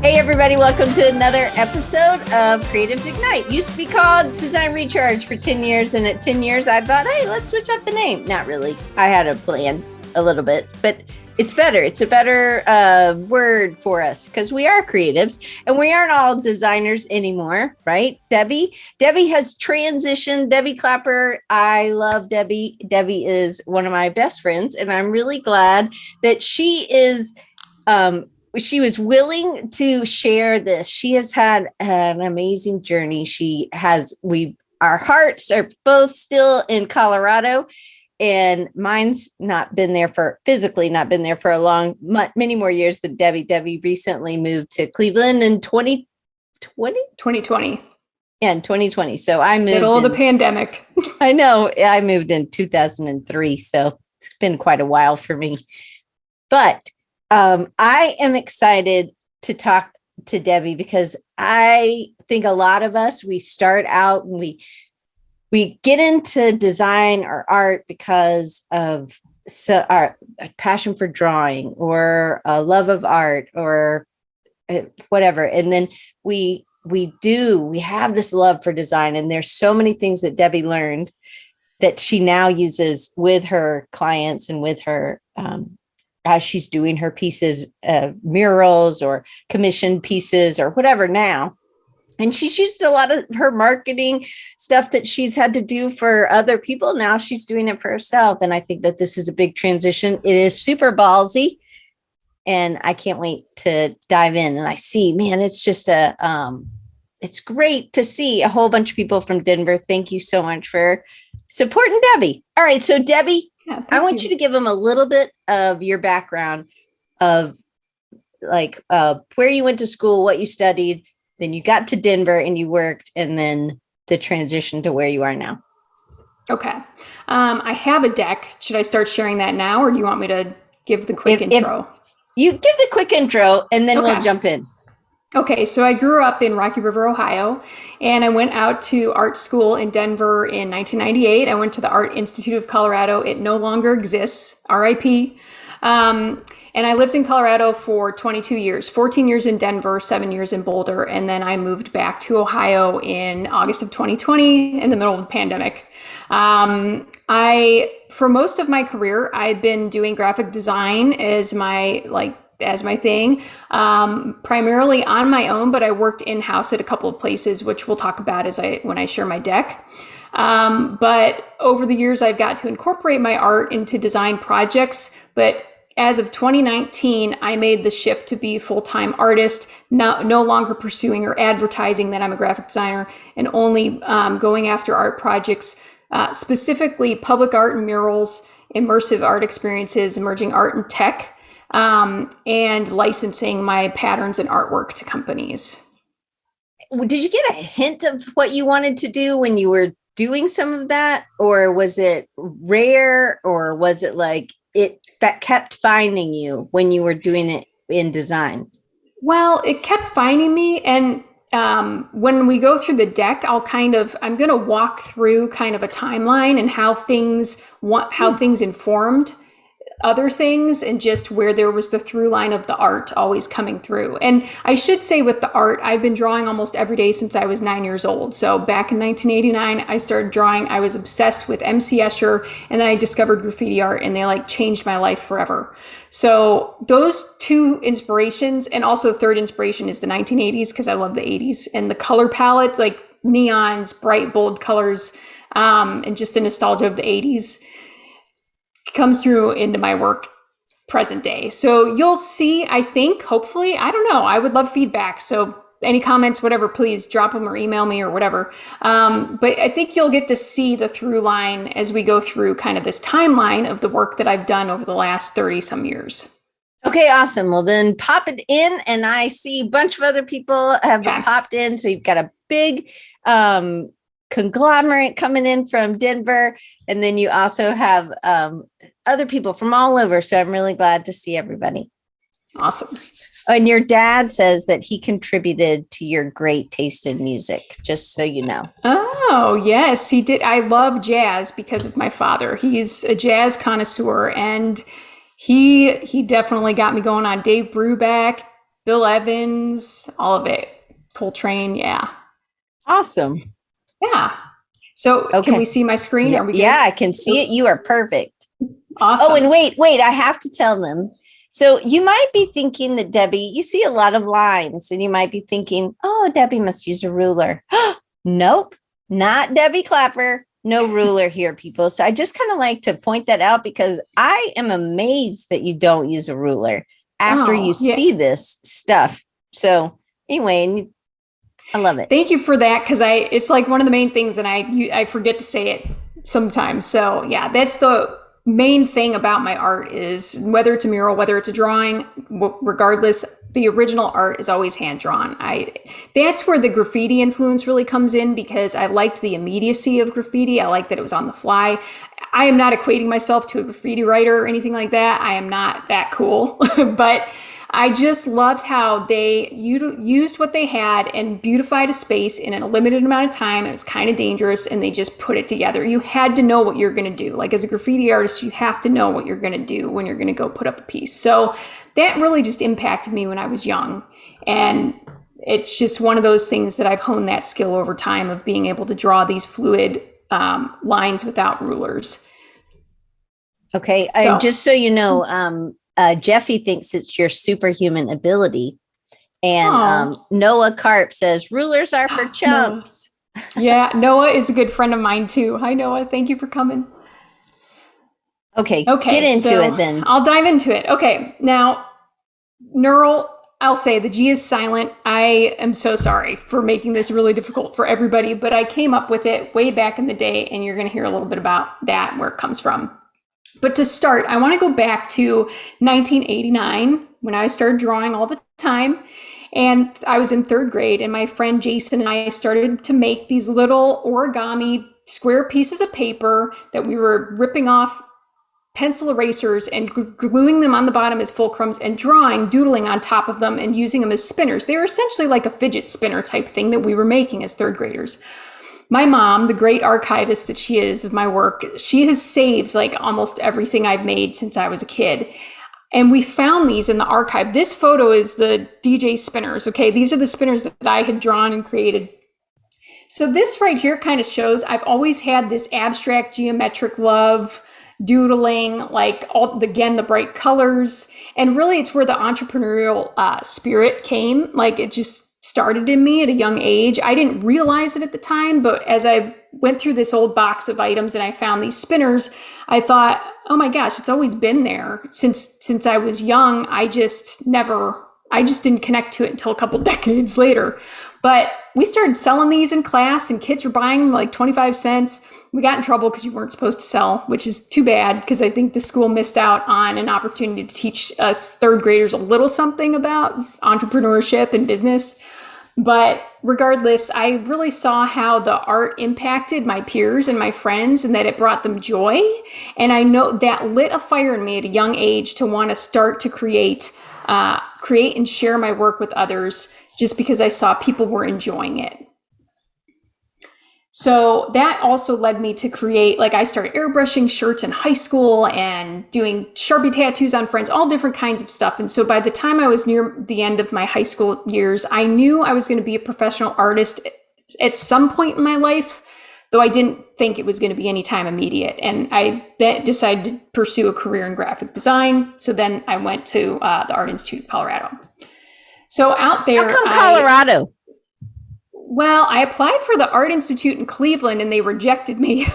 Hey everybody, welcome to another episode of Creatives Ignite. Used to be called Design Recharge for 10 years, and at 10 years I thought, hey, let's switch up the name. Not really. I had a plan a little bit, but it's better. It's a better word for us because we are creatives and we aren't all designers anymore, right? Debbie has transitioned. Debbie Clapper. I love Debbie. Debbie is one of my best friends, and I'm really glad that she was willing to share this. She has had an amazing journey. Our hearts are both still in Colorado, and mine's physically not been there for many more years than Debbie. Debbie recently moved to Cleveland in 2020. Yeah, in 2020. So I moved middle of the pandemic. I know. I moved in 2003. So it's been quite a while for me. But I am excited to talk to Debbie because I think a lot of us, we start out and we get into design or art because of our passion for drawing or a love of art or whatever. And then we have this love for design. And there's so many things that Debbie learned that she now uses with her clients and with her, as she's doing her pieces, murals or commissioned pieces or whatever now. And she's used a lot of her marketing stuff that she's had to do for other people. Now she's doing it for herself. And I think that this is a big transition. It is super ballsy. And I can't wait to dive in. And I see, man, it's just it's great to see a whole bunch of people from Denver. Thank you so much for supporting Debbie. All right. So Debbie, I want you to give them a little bit of your background of where you went to school, what you studied, then you got to Denver and you worked, and then the transition to where you are now. Okay. I have a deck. Should I start sharing that now, or do you want me to give the quick intro? You give the quick intro and then we'll jump in. Okay, so I grew up in Rocky River, Ohio, and I went out to art school in Denver in 1998. I went to the Art Institute of Colorado. It no longer exists, RIP. And I lived in Colorado for 22 years, 14 years in Denver, 7 years in Boulder. And then I moved back to Ohio in August of 2020 in the middle of the pandemic. For most of my career, I've been doing graphic design as my thing, primarily on my own, but I worked in-house at a couple of places, which we'll talk about when I share my deck. But over the years, I've got to incorporate my art into design projects. But as of 2019, I made the shift to be a full-time artist, no longer pursuing or advertising that I'm a graphic designer, and only going after art projects, specifically public art and murals, immersive art experiences, emerging art and tech, and licensing my patterns and artwork to companies. Did you get a hint of what you wanted to do when you were doing some of that? Or was it rare? Or was it like it that kept finding you when you were doing it in design? Well, it kept finding me. And when we go through the deck, I'm going to walk through kind of a timeline and how things informed other things, and just where there was the through line of the art always coming through. And I should say, with the art, I've been drawing almost every day since I was 9 years old. So back in 1989, I started drawing. I was obsessed with MC Escher, and then I discovered graffiti art, and they changed my life forever. So those two inspirations, and also third inspiration is the 1980s, because I love the 80s and the color palette, like neons, bright, bold colors, and just the nostalgia of the 80s. Comes through into my work present day. So you'll see, I think, hopefully, I don't know, I would love feedback. So any comments, whatever, please drop them or email me or whatever. But I think you'll get to see the through line as we go through kind of this timeline of the work that I've done over the last 30 some years. Okay, awesome. Well, then pop it in. And I see a bunch of other people have popped in. So you've got a big conglomerate coming in from Denver. And then you also have other people from all over. So I'm really glad to see everybody. Awesome. And your dad says that he contributed to your great taste in music, just so you know. Oh, yes, he did. I love jazz because of my father. He's a jazz connoisseur, and he definitely got me going on Dave Brubeck, Bill Evans, all of it. Coltrane, yeah. Awesome. Yeah. So can Okay. we see my screen? Yeah, Are we good? yeah, I can see it. Oops. You are perfect. Awesome. Oh, and wait, I have to tell them. So you might be thinking that Debbie, you see a lot of lines and you might be thinking, oh, Debbie must use a ruler. Nope, not Debbie Clapper. No ruler here, people. So I just kind of like to point that out because I am amazed that you don't use a ruler after you see this stuff. So anyway, I love it. Thank you for that, because it's like one of the main things, and I forget to say it sometimes. So yeah, that's the main thing about my art, is whether it's a mural, whether it's a drawing, regardless, the original art is always hand drawn. That's where the graffiti influence really comes in, because I liked the immediacy of graffiti. I liked that it was on the fly. I am not equating myself to a graffiti writer or anything like that. I am not that cool, but I just loved how they used what they had and beautified a space in a limited amount of time. It was kind of dangerous, and they just put it together. You had to know what you're going to do. Like, as a graffiti artist, you have to know what you're going to do when you're going to go put up a piece. So that really just impacted me when I was young. And it's just one of those things that I've honed that skill over time, of being able to draw these fluid lines without rulers. Okay. And just so you know, Jeffy thinks it's your superhuman ability. And Noah Karp says rulers are for chumps. Yeah, Noah is a good friend of mine too. Hi, Noah. Thank you for coming. Okay, get into it then. I'll dive into it. Okay, now, neural, I'll say the G is silent. I am so sorry for making this really difficult for everybody, but I came up with it way back in the day, and you're going to hear a little bit about that, where it comes from. But to start, I want to go back to 1989, when I started drawing all the time. And I was in third grade, and my friend Jason and I started to make these little origami square pieces of paper that we were ripping off pencil erasers and gluing them on the bottom as fulcrums, and doodling on top of them and using them as spinners. They were essentially like a fidget spinner type thing that we were making as third graders. My mom, the great archivist that she is of my work, she has saved like almost everything I've made since I was a kid. And we found these in the archive. This photo is the DJ spinners. Okay, these are the spinners that I had drawn and created. So this right here kind of shows I've always had this abstract geometric love, doodling, like the bright colors. And really it's where the entrepreneurial spirit came. Like, it just started in me at a young age. I didn't realize it at the time, but as I went through this old box of items and I found these spinners, I thought, oh my gosh, it's always been there since I was young. I just didn't connect to it until a couple decades later. But we started selling these in class, and kids were buying them like 25 cents. We got in trouble because you weren't supposed to sell, which is too bad, because I think the school missed out on an opportunity to teach us third graders a little something about entrepreneurship and business. But regardless, I really saw how the art impacted my peers and my friends, and that it brought them joy. And I know that lit a fire in me at a young age to want to start to create and share my work with others, just because I saw people were enjoying it. So that also led me to create, like, I started airbrushing shirts in high school and doing Sharpie tattoos on friends, all different kinds of stuff. And so by the time I was near the end of my high school years, I knew I was going to be a professional artist at some point in my life, though I didn't think it was going to be anytime immediate. And I decided to pursue a career in graphic design. So then I went to the Art Institute of Colorado. So out there— How come Colorado? Well, I applied for the Art Institute in Cleveland, and they rejected me.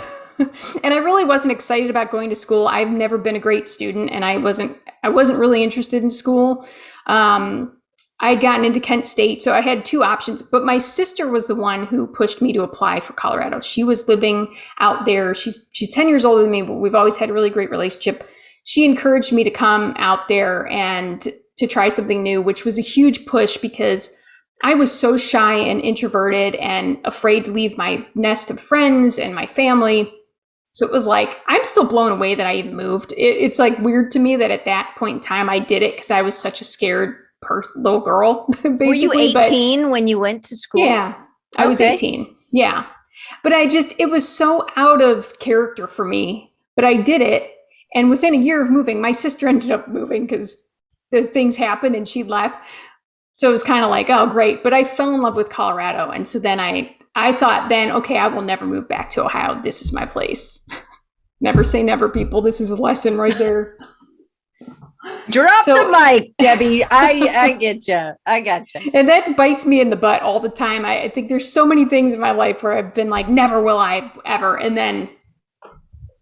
And I really wasn't excited about going to school. I've never been a great student, and I wasn't really interested in school. I had gotten into Kent State, so I had two options. But my sister was the one who pushed me to apply for Colorado. She was living out there. She's 10 years older than me, but we've always had a really great relationship. She encouraged me to come out there and to try something new, which was a huge push, because I was so shy and introverted and afraid to leave my nest of friends and my family. So it was like, I'm still blown away that I even moved. It's like weird to me that at that point in time I did it, because I was such a scared little girl, basically. Were you 18 when you went to school? Yeah, I was 18. Yeah. But it was so out of character for me, but I did it. And within a year of moving, my sister ended up moving because things happened and she left. So it was kind of like, oh, great. But I fell in love with Colorado. And so then I thought then, okay, I will never move back to Ohio. This is my place. Never say never, people. This is a lesson right there. Drop the mic, Debbie. I get you. I got you. And that bites me in the butt all the time. I think there's so many things in my life where I've been like, never will I ever. And then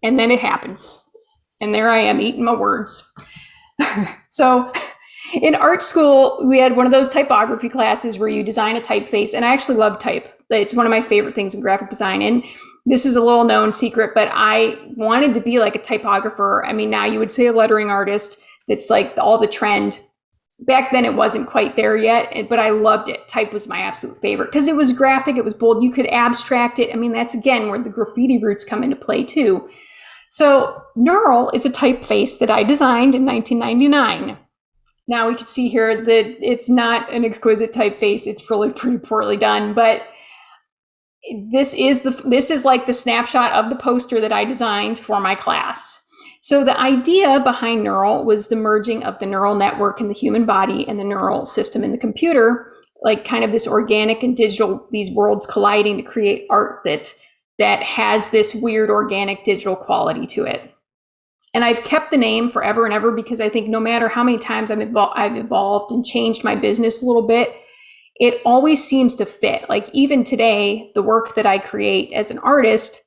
it happens. And there I am eating my words. So in art school, we had one of those typography classes where you design a typeface. And I actually love type. It's one of my favorite things in graphic design. And this is a little known secret, but I wanted to be like a typographer. I mean, now you would say a lettering artist. It's like all the trend. Back then it wasn't quite there yet, but I loved it. Type was my absolute favorite because it was graphic, it was bold, you could abstract it. I mean, that's again where the graffiti roots come into play too. So Neural is a typeface that I designed in 1999. Now we can see here that it's not an exquisite typeface. It's really pretty poorly done, but this is like the snapshot of the poster that I designed for my class. So the idea behind Neural was the merging of the neural network in the human body and the neural system in the computer, like kind of this organic and digital, these worlds colliding to create art that has this weird organic digital quality to it. And I've kept the name forever and ever because I think no matter how many times I've evolved and changed my business a little bit, it always seems to fit. Like even today, the work that I create as an artist,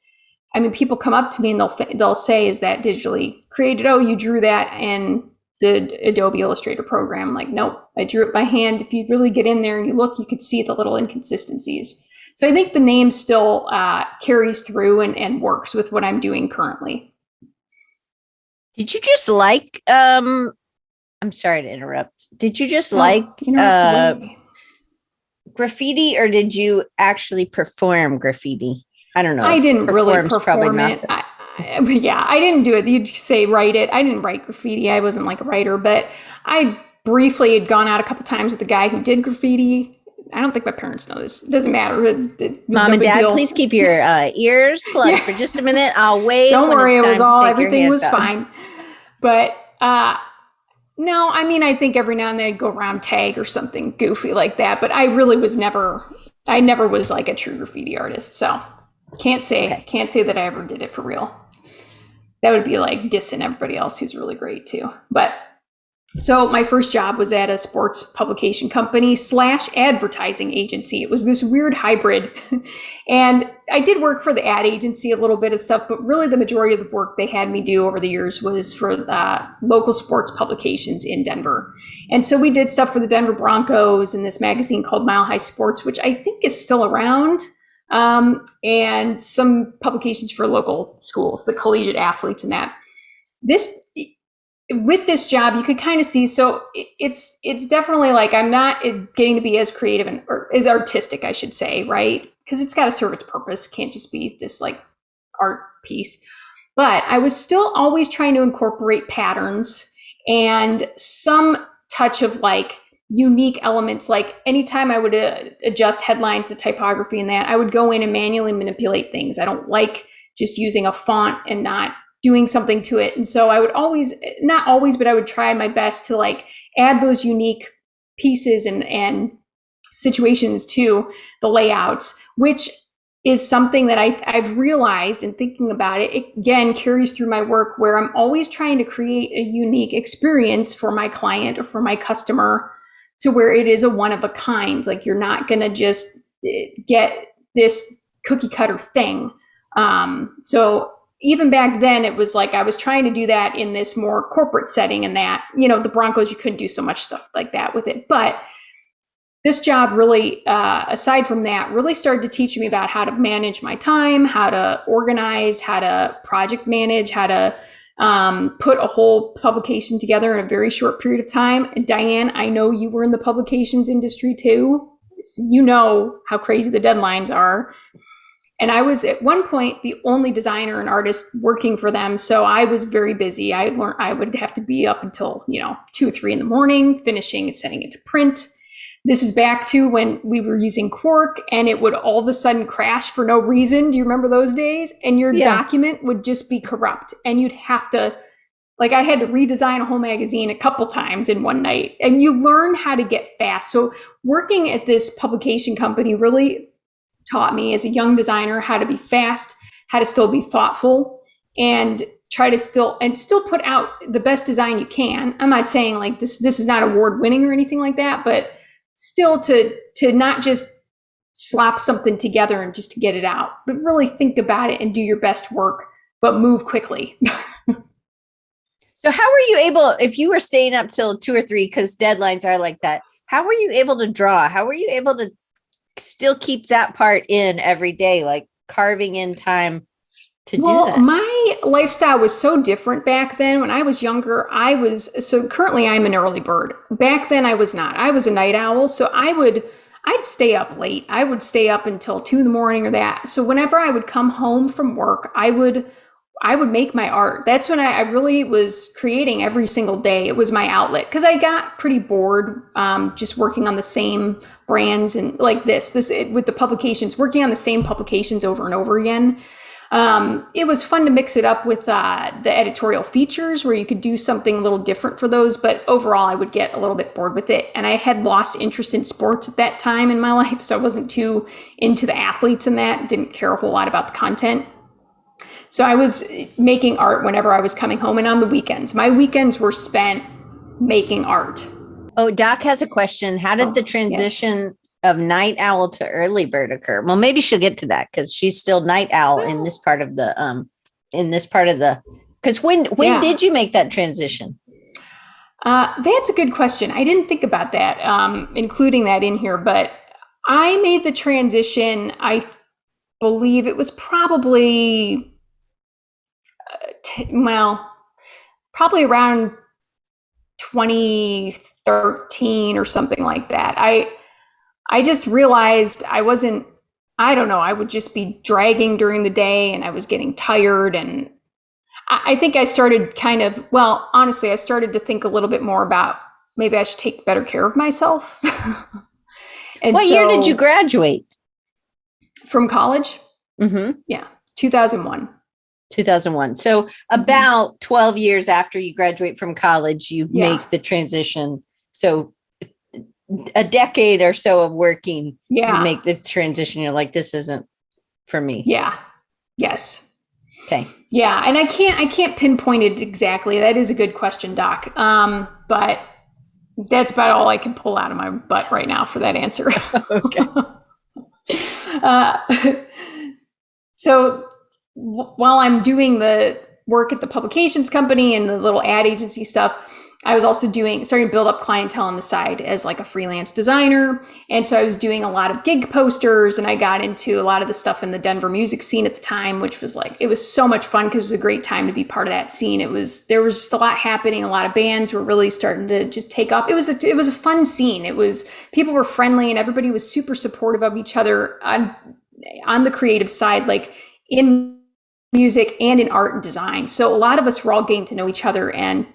I mean, people come up to me and they'll say, is that digitally created? Oh, you drew that in the Adobe Illustrator program. I'm like, nope, I drew it by hand. If you really get in there and you look, you could see the little inconsistencies. So I think the name still carries through and works with what I'm doing currently. Did you just like, I'm sorry to interrupt. Did you just graffiti, or did you actually perform graffiti? I don't know. I didn't really perform it. I didn't do it. You'd say write it. I didn't write graffiti. I wasn't like a writer, but I briefly had gone out a couple times with the guy who did graffiti. I don't think my parents know this. It doesn't matter. It Mom and Dad, please keep your ears plugged for just a minute. I'll wait. Don't worry. It was all, everything was fine. But no, I mean, I think every now and then I'd go around tag or something goofy like that. But I really was never was like a true graffiti artist. So can't say that I ever did it for real. That would be like dissing everybody else who's really great too. But so my first job was at a sports publication company / advertising agency. It was this weird hybrid. And I did work for the ad agency, a little bit of stuff, but really the majority of the work they had me do over the years was for local sports publications in Denver. And so we did stuff for the Denver Broncos and this magazine called Mile High Sports, which I think is still around. And some publications for local schools, the collegiate athletes and that. With this job, you could kind of see, so it's definitely like I'm not getting to be as creative or as artistic, I should say, right? Because it's got to serve its purpose. It can't just be this like art piece. But I was still always trying to incorporate patterns and some touch of like unique elements. Like anytime I would adjust headlines, the typography and that, I would go in and manually manipulate things. I don't like just using a font and not doing something to it. And so I would not always, but I would try my best to like add those unique pieces and situations to the layouts, which is something that I've realized in thinking about it. It again carries through my work where I'm always trying to create a unique experience for my client or for my customer to where it is a one of a kind. Like you're not going to just get this cookie cutter thing. So even back then, it was like I was trying to do that in this more corporate setting and that, the Broncos, you couldn't do so much stuff like that with it. But this job really, aside from that, really started to teach me about how to manage my time, how to organize, how to project manage, how to put a whole publication together in a very short period of time. And Diane, I know you were in the publications industry too. So you know how crazy the deadlines are. And I was at one point the only designer and artist working for them. So I was very busy. I would have to be up until, 2 or 3 in the morning, finishing and sending it to print. This was back to when we were using Quark and it would all of a sudden crash for no reason. Do you remember those days? And your document would just be corrupt and you'd have to Like I had to redesign a whole magazine a couple times in one night, and you learn how to get fast. So working at this publication company really taught me as a young designer how to be fast, how to still be thoughtful, and try to still put out the best design you can. I'm not saying like this is not award winning or anything like that, but still to not just slap something together and just to get it out, but really think about it and do your best work, but move quickly. So how were you able, if you were staying up till 2 or 3, because deadlines are like that, how were you able to draw? How were you able to still keep that part in every day, like carving in time to do that? My lifestyle was so different back then. When I was younger, currently I'm an early bird. Back then I was not. I was a night owl. So I'd stay up late. I would stay up until 2 in the morning or that. So whenever I would come home from work, I would make my art. That's when I really was creating every single day. It was my outlet because I got pretty bored just working on the same brands and like with the publications, working on the same publications over and over again. It was fun to mix it up with the editorial features where you could do something a little different for those. But overall, I would get a little bit bored with it. And I had lost interest in sports at that time in my life. So I wasn't too into the athletes and that, didn't care a whole lot about the content. So I was making art whenever I was coming home and on the weekends. My weekends were spent making art. Oh, Doc has a question. How did the transition of night owl to early bird occur? Well, maybe she'll get to that because she's still night owl in this part of the, because when did you make that transition? That's a good question. I didn't think about that, including that in here, but I made the transition, I believe it was probably probably around 2013 or something like that. I just realized I would just be dragging during the day and I was getting tired. And I think I started I started to think a little bit more about maybe I should take better care of myself. What year did you graduate? From college? Mm-hmm. Yeah, 2001. 2001. So about 12 years after you graduate from college, you make the transition. So a decade or so of working, you make the transition. You're like, this isn't for me. Yeah. Yes. Okay. Yeah. And I can't pinpoint it exactly. That is a good question, Doc. But that's about all I can pull out of my butt right now for that answer. Okay. So while I'm doing the work at the publications company and the little ad agency stuff, I was also starting to build up clientele on the side as like a freelance designer. And so I was doing a lot of gig posters and I got into a lot of the stuff in the Denver music scene at the time, which was it was so much fun because it was a great time to be part of that scene. There was just a lot happening. A lot of bands were really starting to just take off. It was a fun scene. People were friendly and everybody was super supportive of each other on the creative side, like in music and in art and design. So a lot of us were all getting to know each other and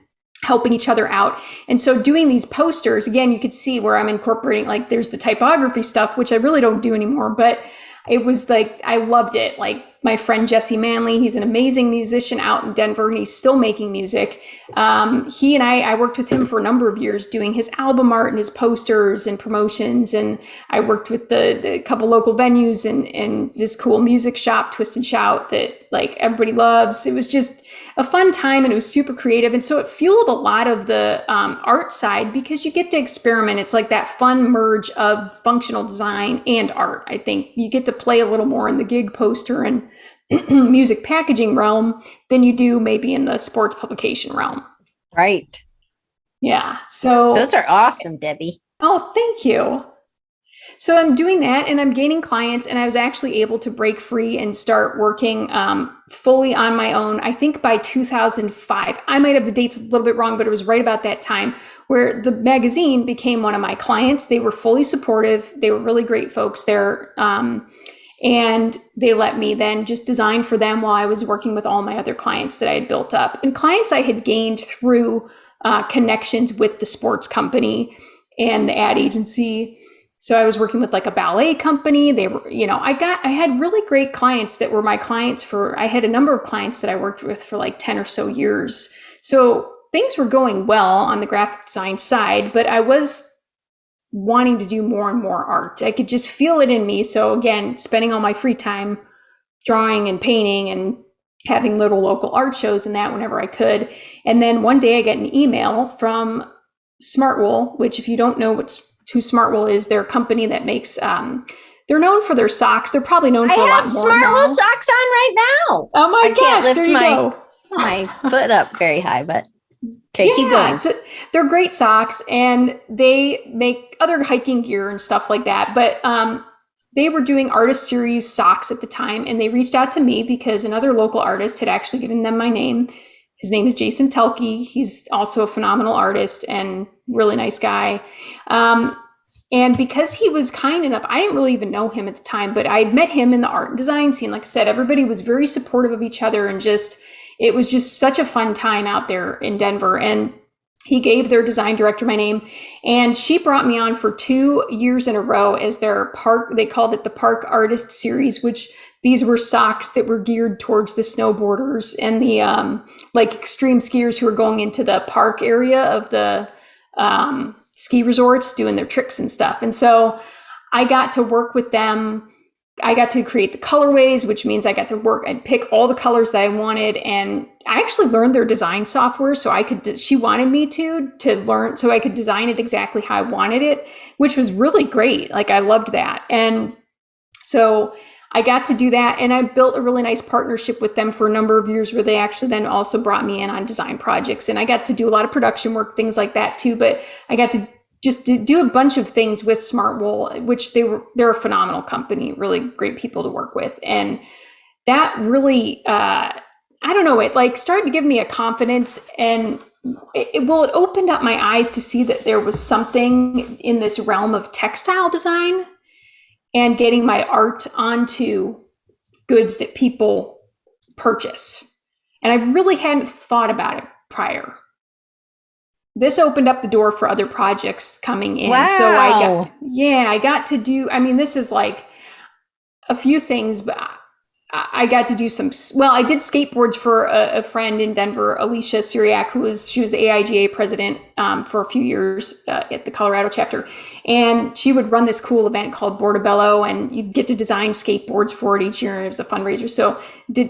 helping each other out. And so doing these posters, again, you could see where I'm incorporating, like there's the typography stuff, which I really don't do anymore, but it was like, I loved it. Like my friend Jesse Manley, he's an amazing musician out in Denver and he's still making music. He and I worked with him for a number of years doing his album art and his posters and promotions. And I worked with the couple local venues and this cool music shop, Twist and Shout, that like everybody loves. It was just a fun time and it was super creative. And so it fueled a lot of the art side because you get to experiment. It's like that fun merge of functional design and art. I think you get to play a little more in the gig poster and music packaging realm than you do maybe in the sports publication realm. Right. Yeah. So those are awesome, Debbie. Oh, thank you. So I'm doing that and I'm gaining clients and I was actually able to break free and start working fully on my own. I think by 2005, I might have the dates a little bit wrong, but it was right about that time where the magazine became one of my clients. They were fully supportive. They were really great folks there. And they let me then just design for them while I was working with all my other clients that I had built up and clients I had gained through connections with the sports company and the ad agency. So I was working with like a ballet company. They were, I had really great clients that were my clients I had a number of clients that I worked with for like 10 or so years. So things were going well on the graphic design side, but I was wanting to do more and more art. I could just feel it in me. So again, spending all my free time drawing and painting and having little local art shows and that whenever I could. And then one day I get an email from Smartwool, which if you don't know who Smartwool is, they're a company that makes, they're known for their socks. They're probably known for a lot more. I have Smartwool socks on right now. Oh my gosh, there you go. My foot up very high, but okay, keep going. So they're great socks, and they make other hiking gear and stuff like that. But they were doing artist series socks at the time, and they reached out to me because another local artist had actually given them my name. His name is Jason Telke. He's also a phenomenal artist and really nice guy. And because he was kind enough, I didn't really even know him at the time, but I had met him in the art and design scene. Like I said, everybody was very supportive of each other, and it was just such a fun time out there in Denver. And he gave their design director my name, and she brought me on for 2 years in a row as their park. They called it the Park Artist Series, which these were socks that were geared towards the snowboarders and the like extreme skiers who were going into the park area of the ski resorts doing their tricks and stuff. And so I got to work with them. I got to create the colorways, which means I got to work and pick all the colors that I wanted. And I actually learned their design software. So she wanted me to learn so I could design it exactly how I wanted it, which was really great. Like I loved that. And so I got to do that. And I built a really nice partnership with them for a number of years where they actually then also brought me in on design projects. And I got to do a lot of production work, things like that too. But I got to just do a bunch of things with Smartwool, which they're a phenomenal company, really great people to work with. And that really, I don't know, it like started to give me a confidence, and it opened up my eyes to see that there was something in this realm of textile design and getting my art onto goods that people purchase. And I really hadn't thought about it prior. This opened up the door for other projects coming in. Wow. So I got to do, I mean, this is like a few things, but I got to do I did skateboards for a friend in Denver, Alicia Syriac, she was the AIGA president for a few years at the Colorado chapter. And she would run this cool event called Boulder, and you'd get to design skateboards for it each year. It was a fundraiser. So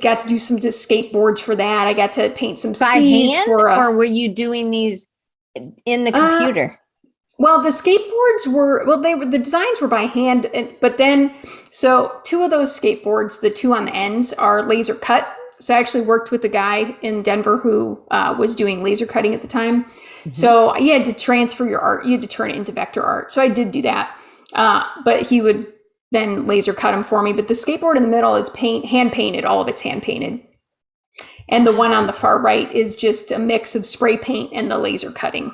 got to do some skateboards for that. I got to paint some skis or were you doing these in the computer? Well, the skateboards the designs were by hand, but then, so 2 of those skateboards, the 2 on the ends are laser cut. So I actually worked with a guy in Denver who was doing laser cutting at the time. Mm-hmm. So you had to transfer your art, you had to turn it into vector art. So I did do that, but he would then laser cut them for me. But the skateboard in the middle is hand painted, all of it's hand painted. And the one on the far right is just a mix of spray paint and the laser cutting.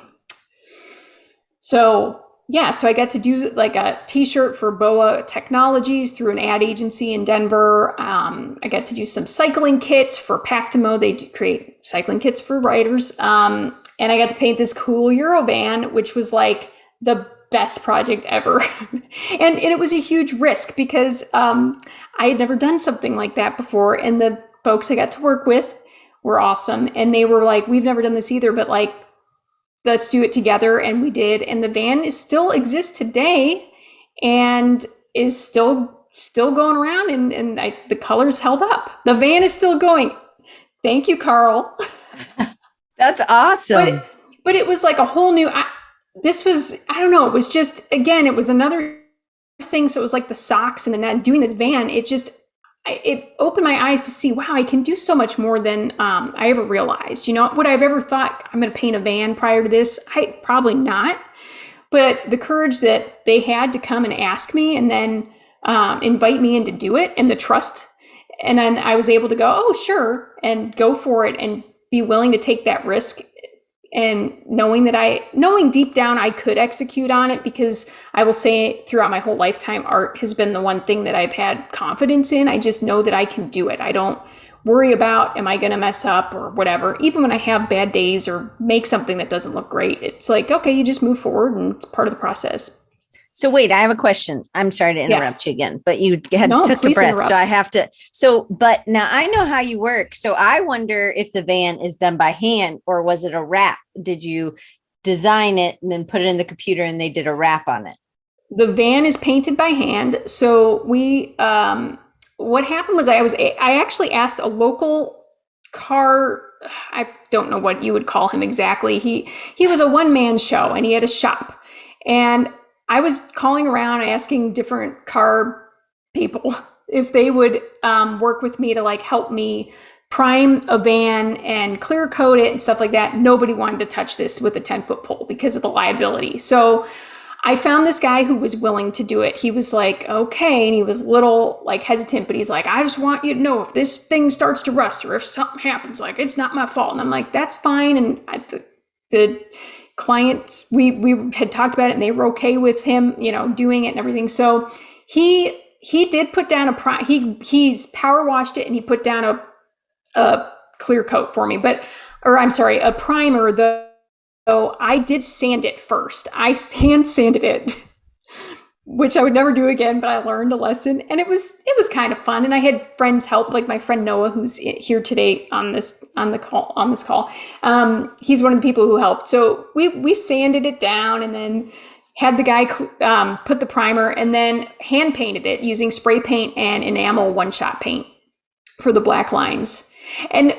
So I got to do like a t-shirt for BOA Technologies through an ad agency in Denver. I got to do some cycling kits for Pactimo. They create cycling kits for riders. And I got to paint this cool Eurovan, which was like the best project ever. and it was a huge risk because I had never done something like that before. And the folks I got to work with were awesome. And they were like, we've never done this either, but like, let's do it together. And we did. And the van still exists today and is still going around, and the colors held up. The van is still going. Thank you, Carl. That's awesome. But it was like a whole new, I don't know. It was just, again, it was another thing. So it was like the socks and then doing this van, it opened my eyes to see, wow, I can do so much more than I ever realized. Would I have ever thought I'm going to paint a van prior to this? Probably not. But the courage that they had to come and ask me and then invite me in to do it, and the trust. And then I was able to go, oh, sure, and go for it and be willing to take that risk. And knowing deep down I could execute on it, because I will say throughout my whole lifetime, art has been the one thing that I've had confidence in. I just know that I can do it. I don't worry about, am I going to mess up or whatever. Even when I have bad days or make something that doesn't look great, it's like, okay, you just move forward and it's part of the process. So wait, I have a question. I'm sorry to interrupt you again, but you took a breath. Interrupt. So I have to. But now I know how you work. So I wonder if the van is done by hand or was it a wrap? Did you design it and then put it in the computer and they did a wrap on it? The van is painted by hand. So what happened was I actually asked a local car, I don't know what you would call him exactly. He was a one-man show and he had a shop. And I was calling around asking different car people if they would work with me to like help me prime a van and clear coat it and stuff like that. Nobody wanted to touch this with a 10-foot pole because of the liability. So I found this guy who was willing to do it. He was like, okay. And he was a little like hesitant, but he's like, I just want you to know if this thing starts to rust or if something happens, like it's not my fault. And I'm like, that's fine. And the clients, we had talked about it and they were okay with him, doing it and everything. So he did put down he's power washed it and he put down a clear coat for me, a primer though. So I did sand it first. I hand sanded it, which I would never do again, but I learned a lesson and it was kind of fun. And I had friends help, like my friend Noah, who's here today on this call. He's one of the people who helped. So we sanded it down and then had the guy put the primer and then hand painted it using spray paint and enamel one-shot paint for the black lines. And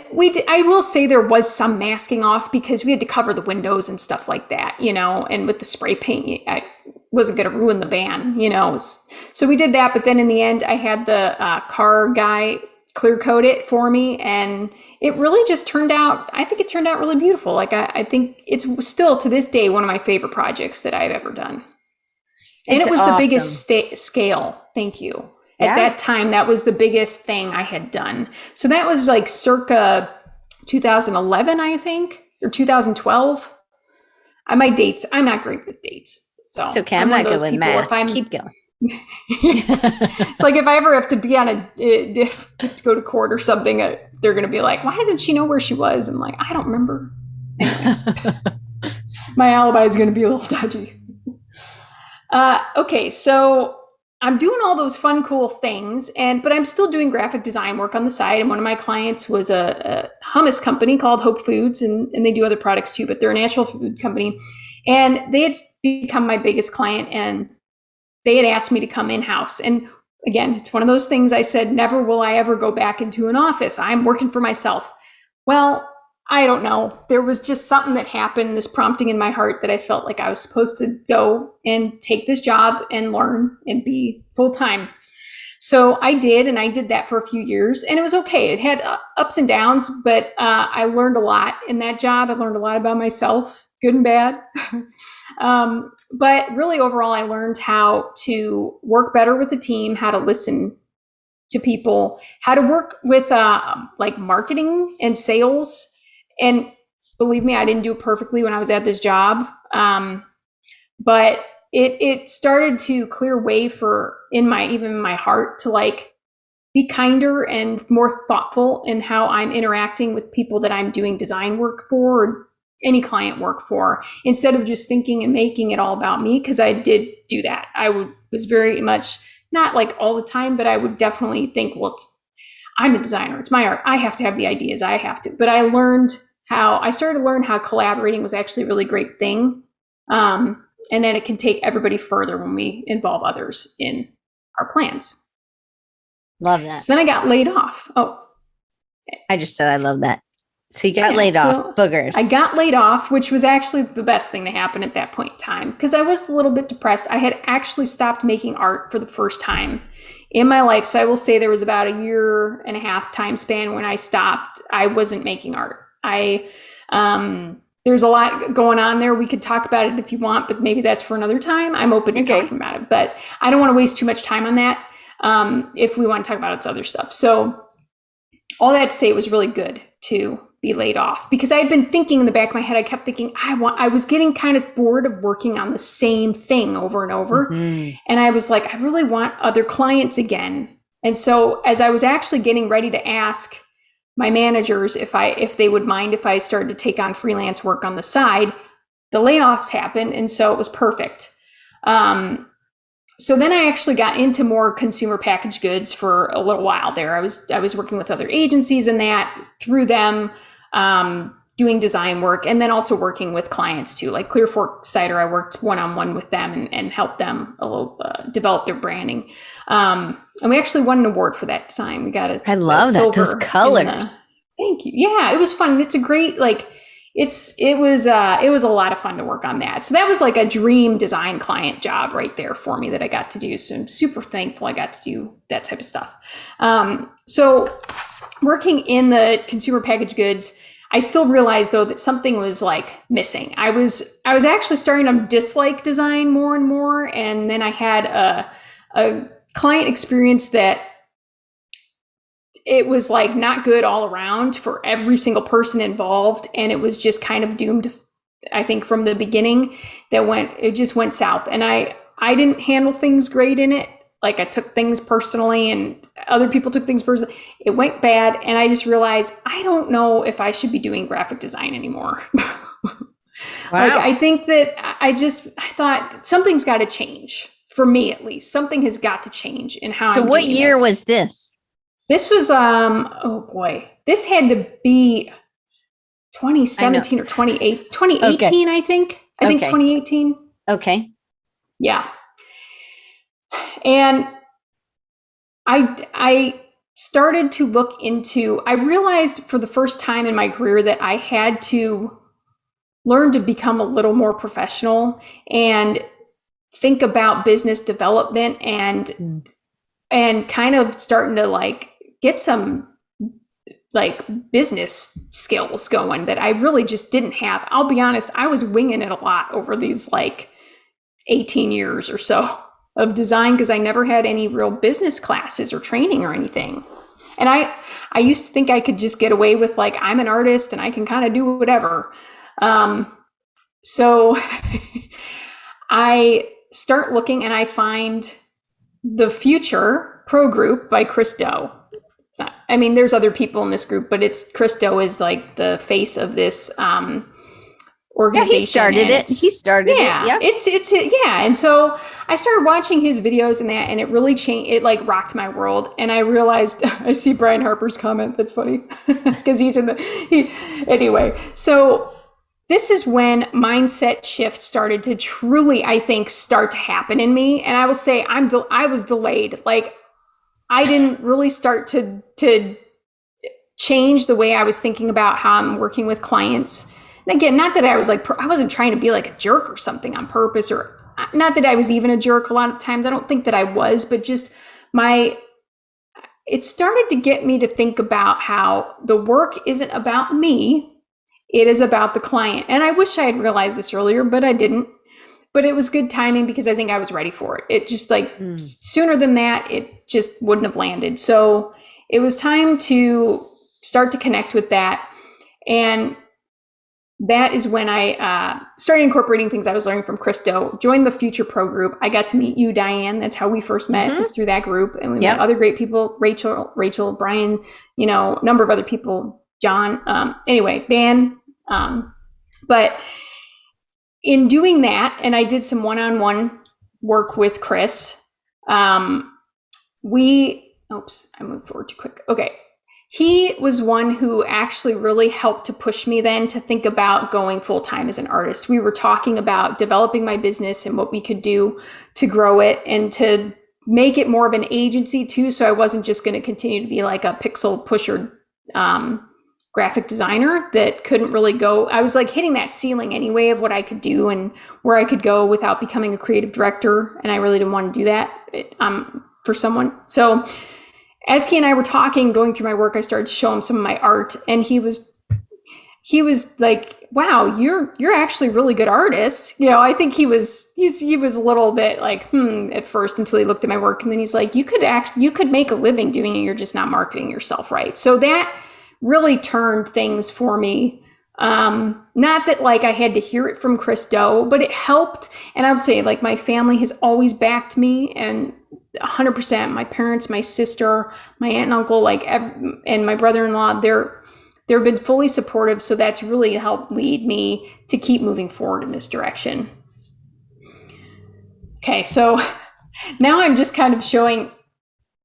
I will say there was some masking off because we had to cover the windows and stuff like that, and with the spray paint, I wasn't going to ruin the van, So we did that. But then in the end, I had the car guy clear coat it for me. And it really just I think it turned out really beautiful. Like I think it's still to this day one of my favorite projects that I've ever done. And it was awesome. The biggest scale. Thank you. At that time, that was the biggest thing I had done. So that was like circa 2011, I think, or 2012. I'm not great with dates. So it's okay. I'm not good with math. Keep going. It's like if I ever have to be if I have to go to court or something, they're going to be like, why doesn't she know where she was? I'm like, I don't remember. Anyway, my alibi is going to be a little dodgy. Okay, so I'm doing all those fun, cool things, but I'm still doing graphic design work on the side. And one of my clients was a hummus company called Hope Foods, and they do other products too, but they're a natural food company. And they had become my biggest client, and they had asked me to come in-house. And again, it's one of those things I said, never will I ever go back into an office. I'm working for myself. Well, I don't know. There was just something that happened, this prompting in my heart that I felt like I was supposed to go and take this job and learn and be full-time. So I did, and I did that for a few years, and it was okay. It had ups and downs, but I learned a lot in that job. I learned a lot about myself, good and bad. But really overall, I learned how to work better with the team, how to listen to people, how to work with like marketing and sales. And believe me, I didn't do it perfectly when I was at this job. But it started to clear way in my heart to like be kinder and more thoughtful in how I'm interacting with people that I'm doing design work for or any client work for, instead of just thinking and making it all about me. Cause I did do that. Was very much not like all the time, but I would definitely think, well, I'm a designer. It's my art. I have to have the ideas. I have to. But I started to learn how collaborating was actually a really great thing. And then it can take everybody further when we involve others in our plans. Love that. So then I got laid off. Oh, I just said I love that. So you got laid off, boogers. I got laid off, which was actually the best thing to happen at that point in time because I was a little bit depressed. I had actually stopped making art for the first time in my life. So I will say there was about a 1.5 year time span when I stopped. I wasn't making art. There's a lot going on there. We could talk about it if you want, but maybe that's for another time. I'm open to talking about it, but I don't want to waste too much time on that. If we want to talk about its other stuff. So all that to say, it was really good to be laid off because I had been thinking in the back of my head, I kept thinking I was getting kind of bored of working on the same thing over and over. Mm-hmm. And I was like, I really want other clients again. And so as I was actually getting ready to ask my managers if they would mind if I started to take on freelance work on the side, the layoffs happened. And so it was perfect. So then I actually got into more consumer packaged goods for a little while there. I was working with other agencies and that through them, doing design work, and then also working with clients too. Like Clear Fork Cider, I worked one-on-one with them and helped them a little develop their branding. And we actually won an award for that design. We got I love that, those colors. Thank you. Yeah, it was fun. It's a great, like, it was a lot of fun to work on that. So that was like a dream design client job right there for me that I got to do. So I'm super thankful I got to do that type of stuff. So working in the consumer packaged goods, I still realized though that something was like missing. I was actually starting to dislike design more and more. And then I had a client experience that it was like not good all around for every single person involved. And it was just kind of doomed, I think, from the beginning. It just went south. And I didn't handle things great in it. Like I took things personally and other people took things personally. It went bad. And I just realized, I don't know if I should be doing graphic design anymore. Wow. Like, I think that I thought something's got to change for me, at least. Something has got to change in how. So what year was this? This was, oh boy, this had to be 2017 or 2018, okay. I think 2018. Okay. Yeah. And I started to look into, I realized for the first time in my career that I had to learn to become a little more professional and think about business development and kind of starting to like get some like business skills going that I really just didn't have. I'll be honest, I was winging it a lot over these like 18 years or so of design because I never had any real business classes or training or anything. And I used to think I could just get away with like, I'm an artist and I can kind of do whatever. So I start looking and I find The Future Pro Group by Chris Do. There's other people in this group, but Chris Do is like the face of this organization. Yeah, he started it. Yeah, yeah. And so I started watching his videos and that, and it really changed. It like rocked my world. And I realized, I see Brian Harper's comment. That's funny because he's anyway. So this is when mindset shift started to truly, I think, start to happen in me. And I will say I was delayed. Like I didn't really start to change the way I was thinking about how I'm working with clients. And again, not that I was like, I wasn't trying to be like a jerk or something on purpose, or not that I was even a jerk a lot of times. I don't think that I was, but just it started to get me to think about how the work isn't about me. It is about the client. And I wish I had realized this earlier, but I didn't. But it was good timing because I think I was ready for it. It just like sooner than that, it just wouldn't have landed. So it was time to start to connect with that. And that is when I started incorporating things I was learning from Chris Do, joined the Future Pro group. I got to meet you, Diane. That's how we first met, was through that group. And we met other great people, Rachel, Brian, a number of other people, John, Dan. But in doing that, and I did some one-on-one work with Chris, I moved forward too quick. Okay. He was one who actually really helped to push me then to think about going full-time as an artist. We were talking about developing my business and what we could do to grow it and to make it more of an agency too. So I wasn't just going to continue to be like a pixel pusher graphic designer that couldn't really go. I was like hitting that ceiling anyway of what I could do and where I could go without becoming a creative director. And I really didn't want to do that for someone. So as he and I were talking, going through my work, I started to show him some of my art, and he was like, "Wow, you're actually a really good artist." I think he was a little bit like, at first until he looked at my work, and then he's like, "You could make a living doing it. You're just not marketing yourself right." So that really turned things for me. Not that like I had to hear it from Chris Do, but it helped. And I would say like my family has always backed me, and 100%. My parents, my sister, my aunt and uncle, and my brother-in-law, they've been fully supportive. So that's really helped lead me to keep moving forward in this direction. Okay, so Now I'm just kind of showing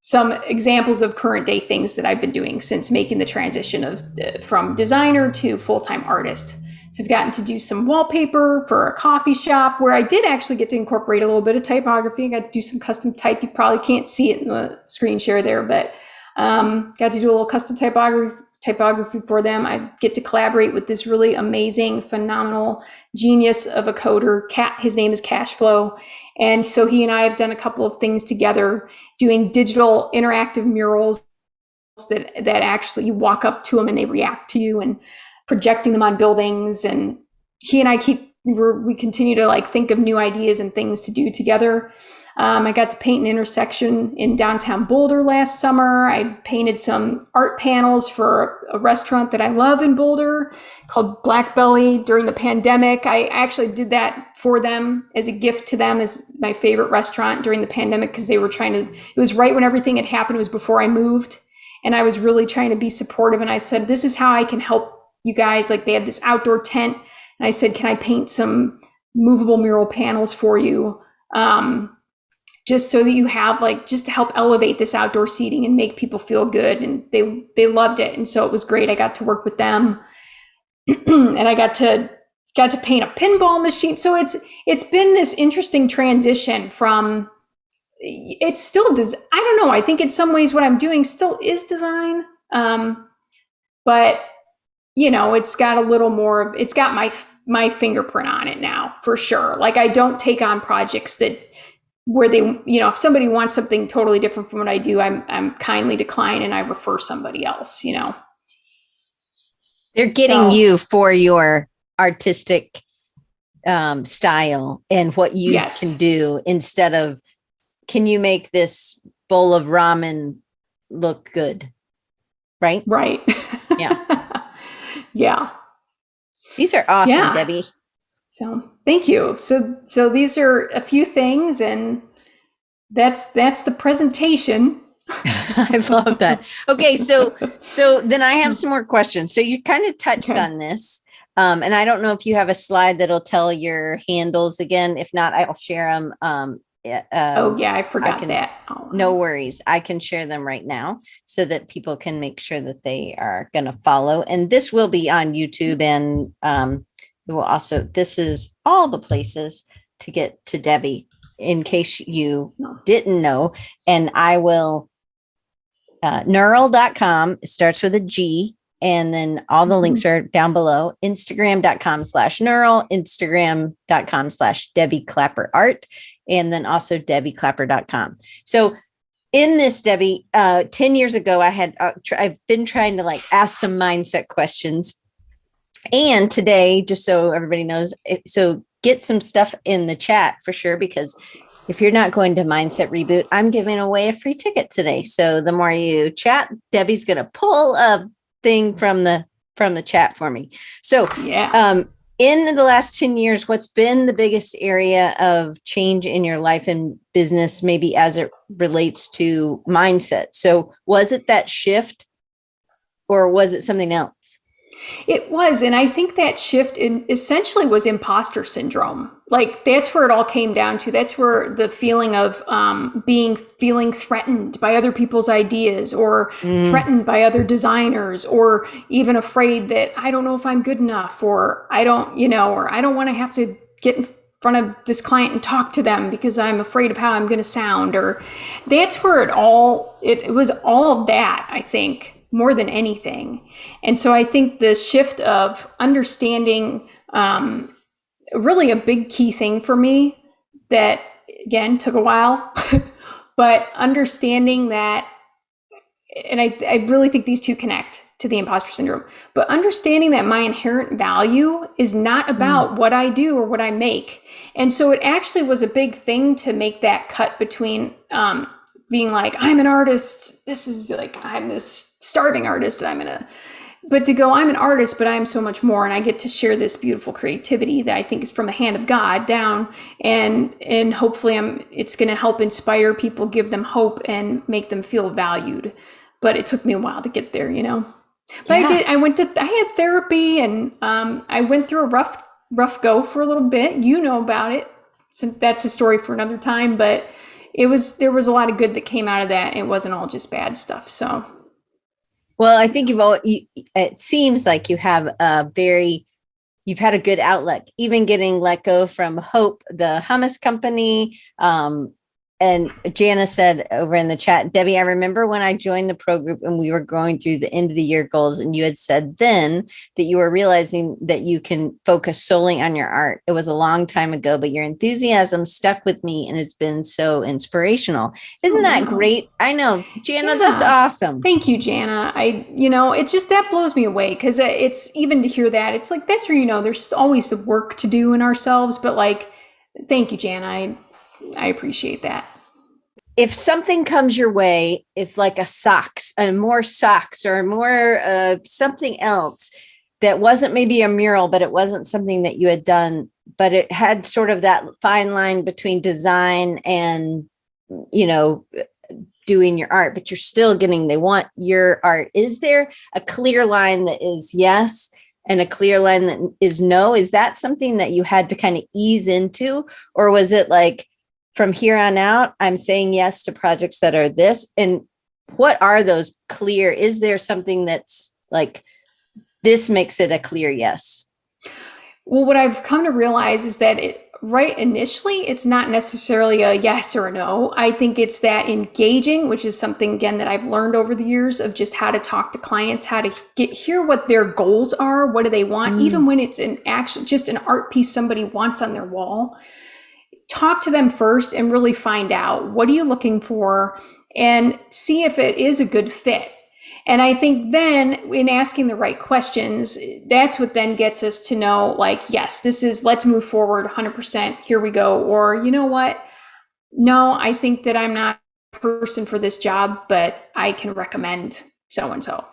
some examples of current day things that I've been doing since making the transition of from designer to full-time artist. So I've gotten to do some wallpaper for a coffee shop where I did actually get to incorporate a little bit of typography. I got to do some custom type. You probably can't see it in the screen share there, but got to do a little custom typography for them. I get to collaborate with this really amazing, phenomenal genius of a coder. His name is Cashflow. And so he and I have done a couple of things together, doing digital interactive murals that actually you walk up to them and they react to you, and projecting them on buildings. And he and I we continue to like think of new ideas and things to do together. I got to paint an intersection in downtown Boulder last summer. I painted some art panels for a restaurant that I love in Boulder called Black Belly during the pandemic. I actually did that for them as a gift to them, as my favorite restaurant during the pandemic, because they were it was right when everything had happened. It was before I moved, and I was really trying to be supportive. And I said, this is how I can help you guys. Like, they had this outdoor tent, and I said, can I paint some movable mural panels for you? Just so that you have, like, just to help elevate this outdoor seating and make people feel good. And they loved it. And so it was great. I got to work with them and I got to paint a pinball machine. So it's been this interesting transition from, it's still, I don't know. I think in some ways what I'm doing still is design. But it's got a little more of, it's got my fingerprint on it now, for sure. Like, I don't take on projects where they, if somebody wants something totally different from what I do, I'm kindly decline and I refer somebody else, They're getting you for your artistic style and what you can do, instead of, can you make this bowl of ramen look good? Right? Right. Yeah. Yeah. These are awesome, Debbie. So thank you. So these are a few things, and that's the presentation. I love that. Okay. So then I have some more questions. So you kind of touched on this. And I don't know if you have a slide that'll tell your handles again. If not, I'll share them. I forgot that. No worries. I can share them right now so that people can make sure that they are going to follow. And this will be on YouTube, and it will also, this is all the places to get to Debbie in case you didn't know. And I will, neural.com, it starts with a G, and then all the links are down below. Instagram.com/neural, Instagram.com/Debbie Clapper Art, and then also DebbieClapper.com. So in this, Debbie, 10 years ago, I've been trying to ask some mindset questions. And today, just so everybody knows, so get some stuff in the chat for sure, because if you're not going to Mindset Reboot, I'm giving away a free ticket today. So the more you chat, Debbie's going to pull a thing from the chat for me. So in the last 10 years, what's been the biggest area of change in your life and business, maybe as it relates to mindset? So was it that shift, or was it something else? It was. And I think that shift essentially was imposter syndrome. Like, that's where it all came down to. That's where the feeling of feeling threatened by other people's ideas, or threatened by other designers, or even afraid that I don't know if I'm good enough, or I don't want to have to get in front of this client and talk to them because I'm afraid of how I'm going to sound. Or that's where it was all of that, I think, more than anything. And so I think the shift of understanding, really a big key thing for me that, again, took a while, but understanding that, and I really think these two connect to the imposter syndrome, but understanding that my inherent value is not about what I do or what I make. And so it actually was a big thing to make that cut between, being like, I'm an artist. This is like, I'm this starving artist. But to go, I'm an artist, but I'm so much more. And I get to share this beautiful creativity that I think is from the hand of God down. And hopefully it's going to help inspire people, give them hope, and make them feel valued. But it took me a while to get there, But I had therapy, and I went through a rough go for a little bit. You know about it. So that's a story for another time, but there was a lot of good that came out of that. It wasn't all just bad stuff. So, well, I think it seems like you've had a good outlook, even getting let go from Hope, the hummus company. And Jana said over in the chat, Debbie, I remember when I joined the pro group and we were going through the end of the year goals, and you had said then that you were realizing that you can focus solely on your art. It was a long time ago, but your enthusiasm stuck with me and it's been so inspirational. Isn't that great? I know, Jana, that's awesome. Thank you, Jana. It's just, that blows me away, because it's even to hear that, it's like, that's where, there's always the work to do in ourselves, but like, thank you, Jana. I appreciate that. If something comes your way, if like more socks or more something else that wasn't maybe a mural, but it wasn't something that you had done, but it had sort of that fine line between design and, doing your art, but you're still they want your art. Is there a clear line that is yes and a clear line that is no? Is that something that you had to kind of ease into? Or was it like, from here on out, I'm saying yes to projects that are this? And what are those clear? Is there something that's like, this makes it a clear yes? Well, what I've come to realize is that initially, it's not necessarily a yes or a no. I think it's that engaging, which is something, again, that I've learned over the years of just how to talk to clients, how to hear what their goals are. What do they want? Even when it's just an art piece somebody wants on their wall. Talk to them first and really find out, what are you looking for, and see if it is a good fit. And I think then in asking the right questions, that's what then gets us to know, like, yes, let's move forward 100%. Here we go. Or, you know what? No, I think that I'm not a person for this job, but I can recommend so-and-so.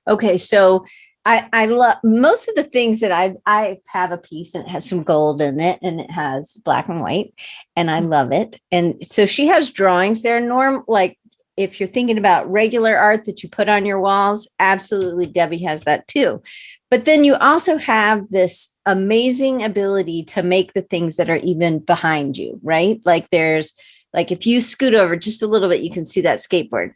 Okay. So I love most of the things that I have a piece and it has some gold in it and it has black and white and I love it. And so she has drawings there. Like if you're thinking about regular art that you put on your walls, absolutely. Debbie has that too. But then you also have this amazing ability to make the things that are even behind you, right? Like if you scoot over just a little bit, you can see that skateboard.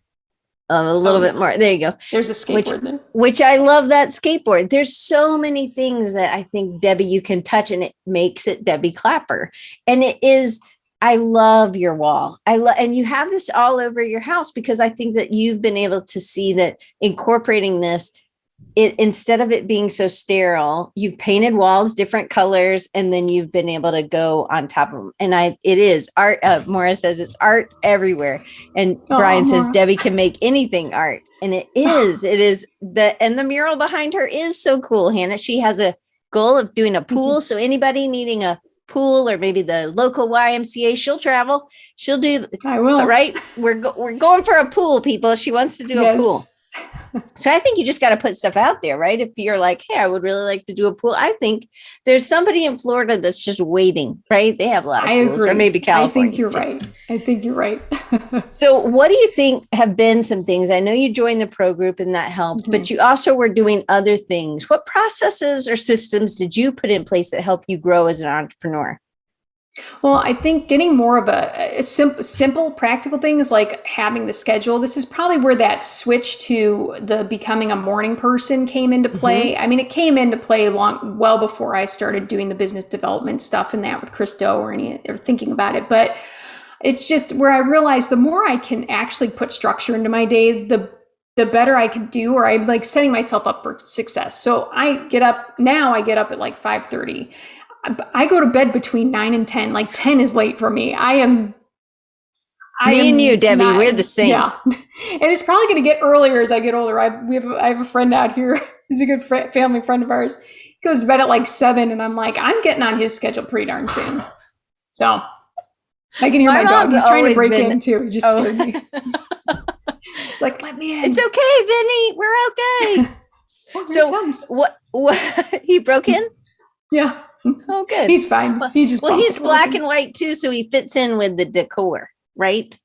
A little bit more. There you go. There's a skateboard there. Which I love that skateboard. There's so many things that I think, Debbie, you can touch and it makes it Debbie Clapper. And I love your wall. And you have this all over your house because I think that you've been able to see that incorporating this, instead of it being so sterile, you've painted walls different colors, and then you've been able to go on top of them. And it is art. Maura says it's art everywhere. And Brian says Debbie can make anything art. And it is and the mural behind her is so cool, Hannah. She has a goal of doing a pool. So anybody needing a pool or maybe the local YMCA, she'll travel. She'll do. I will. Right. We're going for a pool, people. She wants to do a pool. So I think you just got to put stuff out there, right? If you're like, hey, I would really like to do a pool. I think there's somebody in Florida that's just waiting, right? They have a lot of pools, agree. Or maybe California. I think you're right. So what do you think have been some things? I know you joined the pro group and that helped, but you also were doing other things. What processes or systems did you put in place that help you grow as an entrepreneur? Well, I think getting more of a simple, practical things like having the schedule. This is probably where that switch to the becoming a morning person came into play. I mean, it came into play well before I started doing the business development stuff and that with Christo or thinking about it. But it's just where I realized the more I can actually put structure into my day, the better I can do, or I'm like setting myself up for success. So I get up at like 5:30. I go to bed between 9 and 10. Like 10 is late for me. Me and you, Debbie, we're the same. Yeah. And it's probably going to get earlier as I get older. I have a friend out here who's a good family friend of ours. He goes to bed at like 7 and I'm like, I'm getting on his schedule pretty darn soon. So I can hear my dog. He's trying to break in too. He just scared me. It's like, let me in. It's okay, Vinny. We're okay. So what he broke in? Yeah. Oh, good. He's fine. He's black and white too, so he fits in with the decor, right?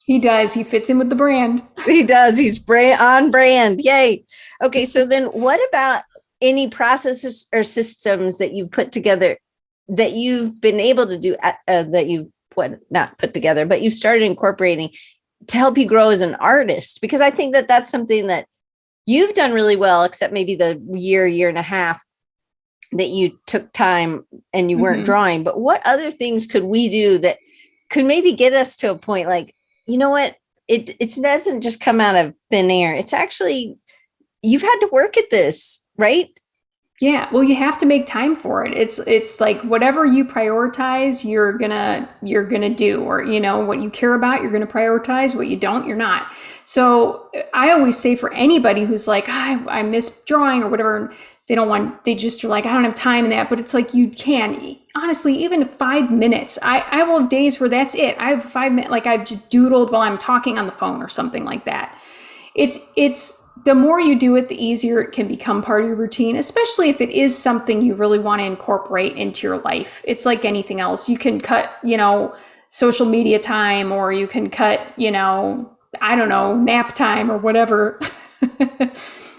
He does. He fits in with the brand. He does. He's on brand. Yay. Okay, so then what about any processes or systems that you've put together that you've been able to do not put together, but you've started incorporating to help you grow as an artist? Because I think that that's something that you've done really well, except maybe the year and a half that you took time and you weren't drawing. But what other things could we do that could maybe get us to a point like, you know what, it doesn't just come out of thin air. It's actually, you've had to work at this, right? Yeah, well, you have to make time for it. It's like whatever you prioritize, you're gonna do, or what you care about, you're gonna prioritize. What you don't, you're not. So I always say for anybody who's like, I miss drawing or whatever, they just are like, I don't have time in that. But it's like you can honestly, even 5 minutes. I will have days where that's it. I have 5 minutes, like I've just doodled while I'm talking on the phone or something like that. It's the more you do it, the easier it can become part of your routine, especially if it is something you really want to incorporate into your life. It's like anything else. You can cut, social media time, or you can cut, I don't know, nap time or whatever,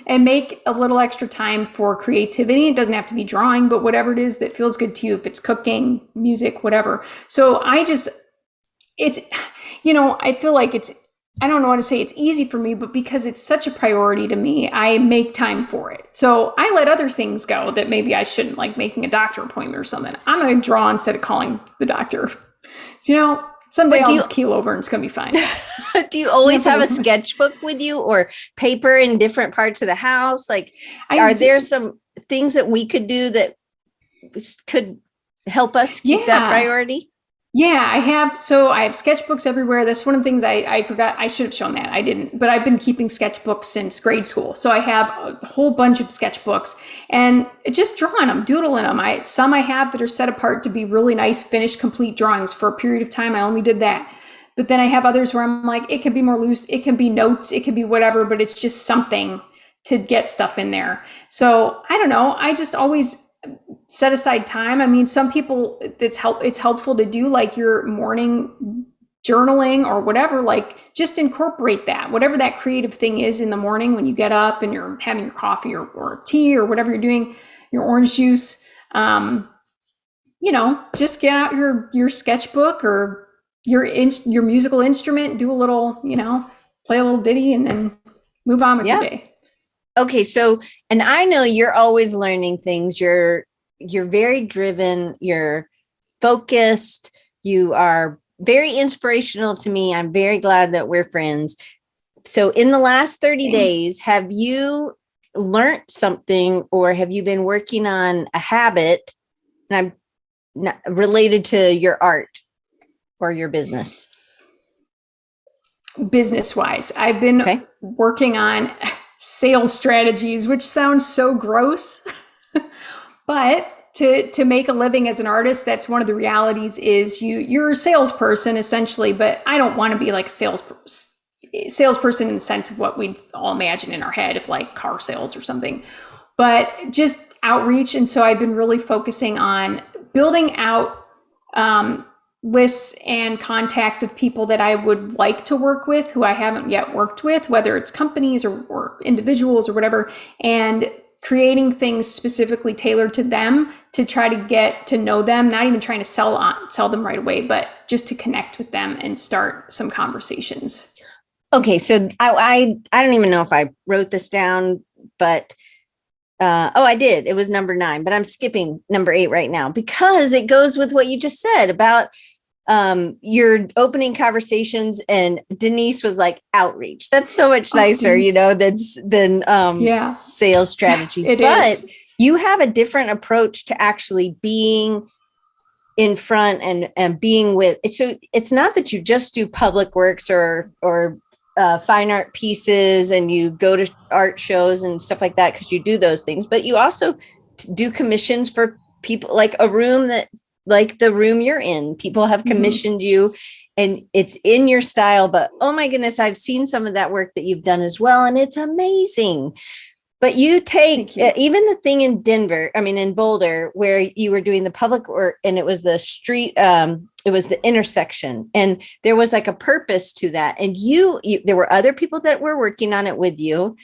and make a little extra time for creativity. It doesn't have to be drawing, but whatever it is that feels good to you, if it's cooking, music, whatever. So I feel like I don't know how to say it's easy for me, but because it's such a priority to me, I make time for it. So I let other things go that maybe I shouldn't, like making a doctor appointment or something. I'm going to draw instead of calling the doctor. Someday I'll just keel over and it's going to be fine. Do you always have a sketchbook with you, or paper in different parts of the house? Like, are there some things that we could do that could help us keep that priority? Yeah, I have. So I have sketchbooks everywhere. That's one of the things I forgot. I should have shown that. I didn't, but I've been keeping sketchbooks since grade school. So I have a whole bunch of sketchbooks and just drawing them, doodling them. Some I have that are set apart to be really nice, finished, complete drawings for a period of time. I only did that. But then I have others where I'm like, it can be more loose. It can be notes. It can be whatever, but it's just something to get stuff in there. So I don't know. I just always set aside time. I mean, some people it's helpful to do like your morning journaling or whatever, like just incorporate that, whatever that creative thing is in the morning when you get up and you're having your coffee or tea or whatever you're doing, your orange juice, just get out your sketchbook or your musical instrument, do a little, play a little ditty and then move on with your day. Okay. So, and I know you're always learning things. You're very driven. You're focused. You are very inspirational to me. I'm very glad that we're friends. So in the last 30 days, have you learned something, or have you been working on a habit, and I'm not related to your art or your business? Business-wise, I've been working on sales strategies, which sounds so gross, but to make a living as an artist, that's one of the realities. Is you're a salesperson essentially, but I don't want to be like a salesperson in the sense of what we all imagine in our head of like car sales or something, but just outreach. And so I've been really focusing on building out lists and contacts of people that I would like to work with who I haven't yet worked with, whether it's companies or individuals or whatever, and creating things specifically tailored to them to try to get to know them, not even trying to sell them right away, but just to connect with them and start some conversations. Okay. So I don't even know if I wrote this down, but I did. It was number 9, but I'm skipping number 8 right now because it goes with what you just said about your opening conversations. And Denise was like, outreach. That's so much nicer, than sales strategies. But you have a different approach to actually being in front and being with it. So it's not that you just do public works or fine art pieces and you go to art shows and stuff like that, because you do those things, but you also do commissions for people, like a room that, like the room you're in, people have commissioned you and it's in your style, but oh my goodness, I've seen some of that work that you've done as well. And it's amazing. But you take even the thing in in Boulder, where you were doing the public work and it was the street, it was the intersection, and there was like a purpose to that. And there were other people that were working on it with you.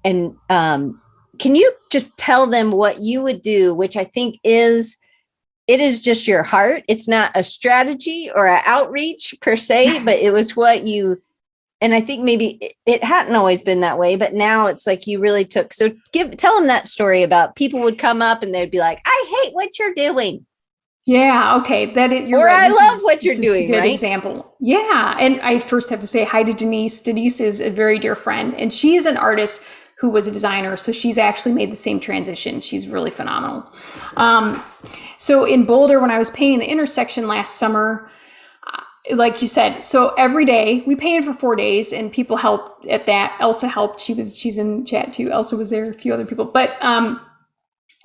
And can you just tell them what you would do, which I think is it is just your heart. It's not a strategy or an outreach per se, but it was what you, and I think maybe it hadn't always been that way, but now it's like you really took, so tell them that story about people would come up and they'd be like, I hate what you're doing. Yeah. Okay. You're or right. I love what you're doing. A good right? example. Yeah. And I first have to say hi to Denise. Denise is a very dear friend, and she is an artist who was a designer. So she's actually made the same transition. She's really phenomenal. So in Boulder, when I was painting the intersection last summer, like you said, so every day we painted for 4 days, and people helped at that. Elsa helped. She's in chat too. Elsa was there, a few other people, but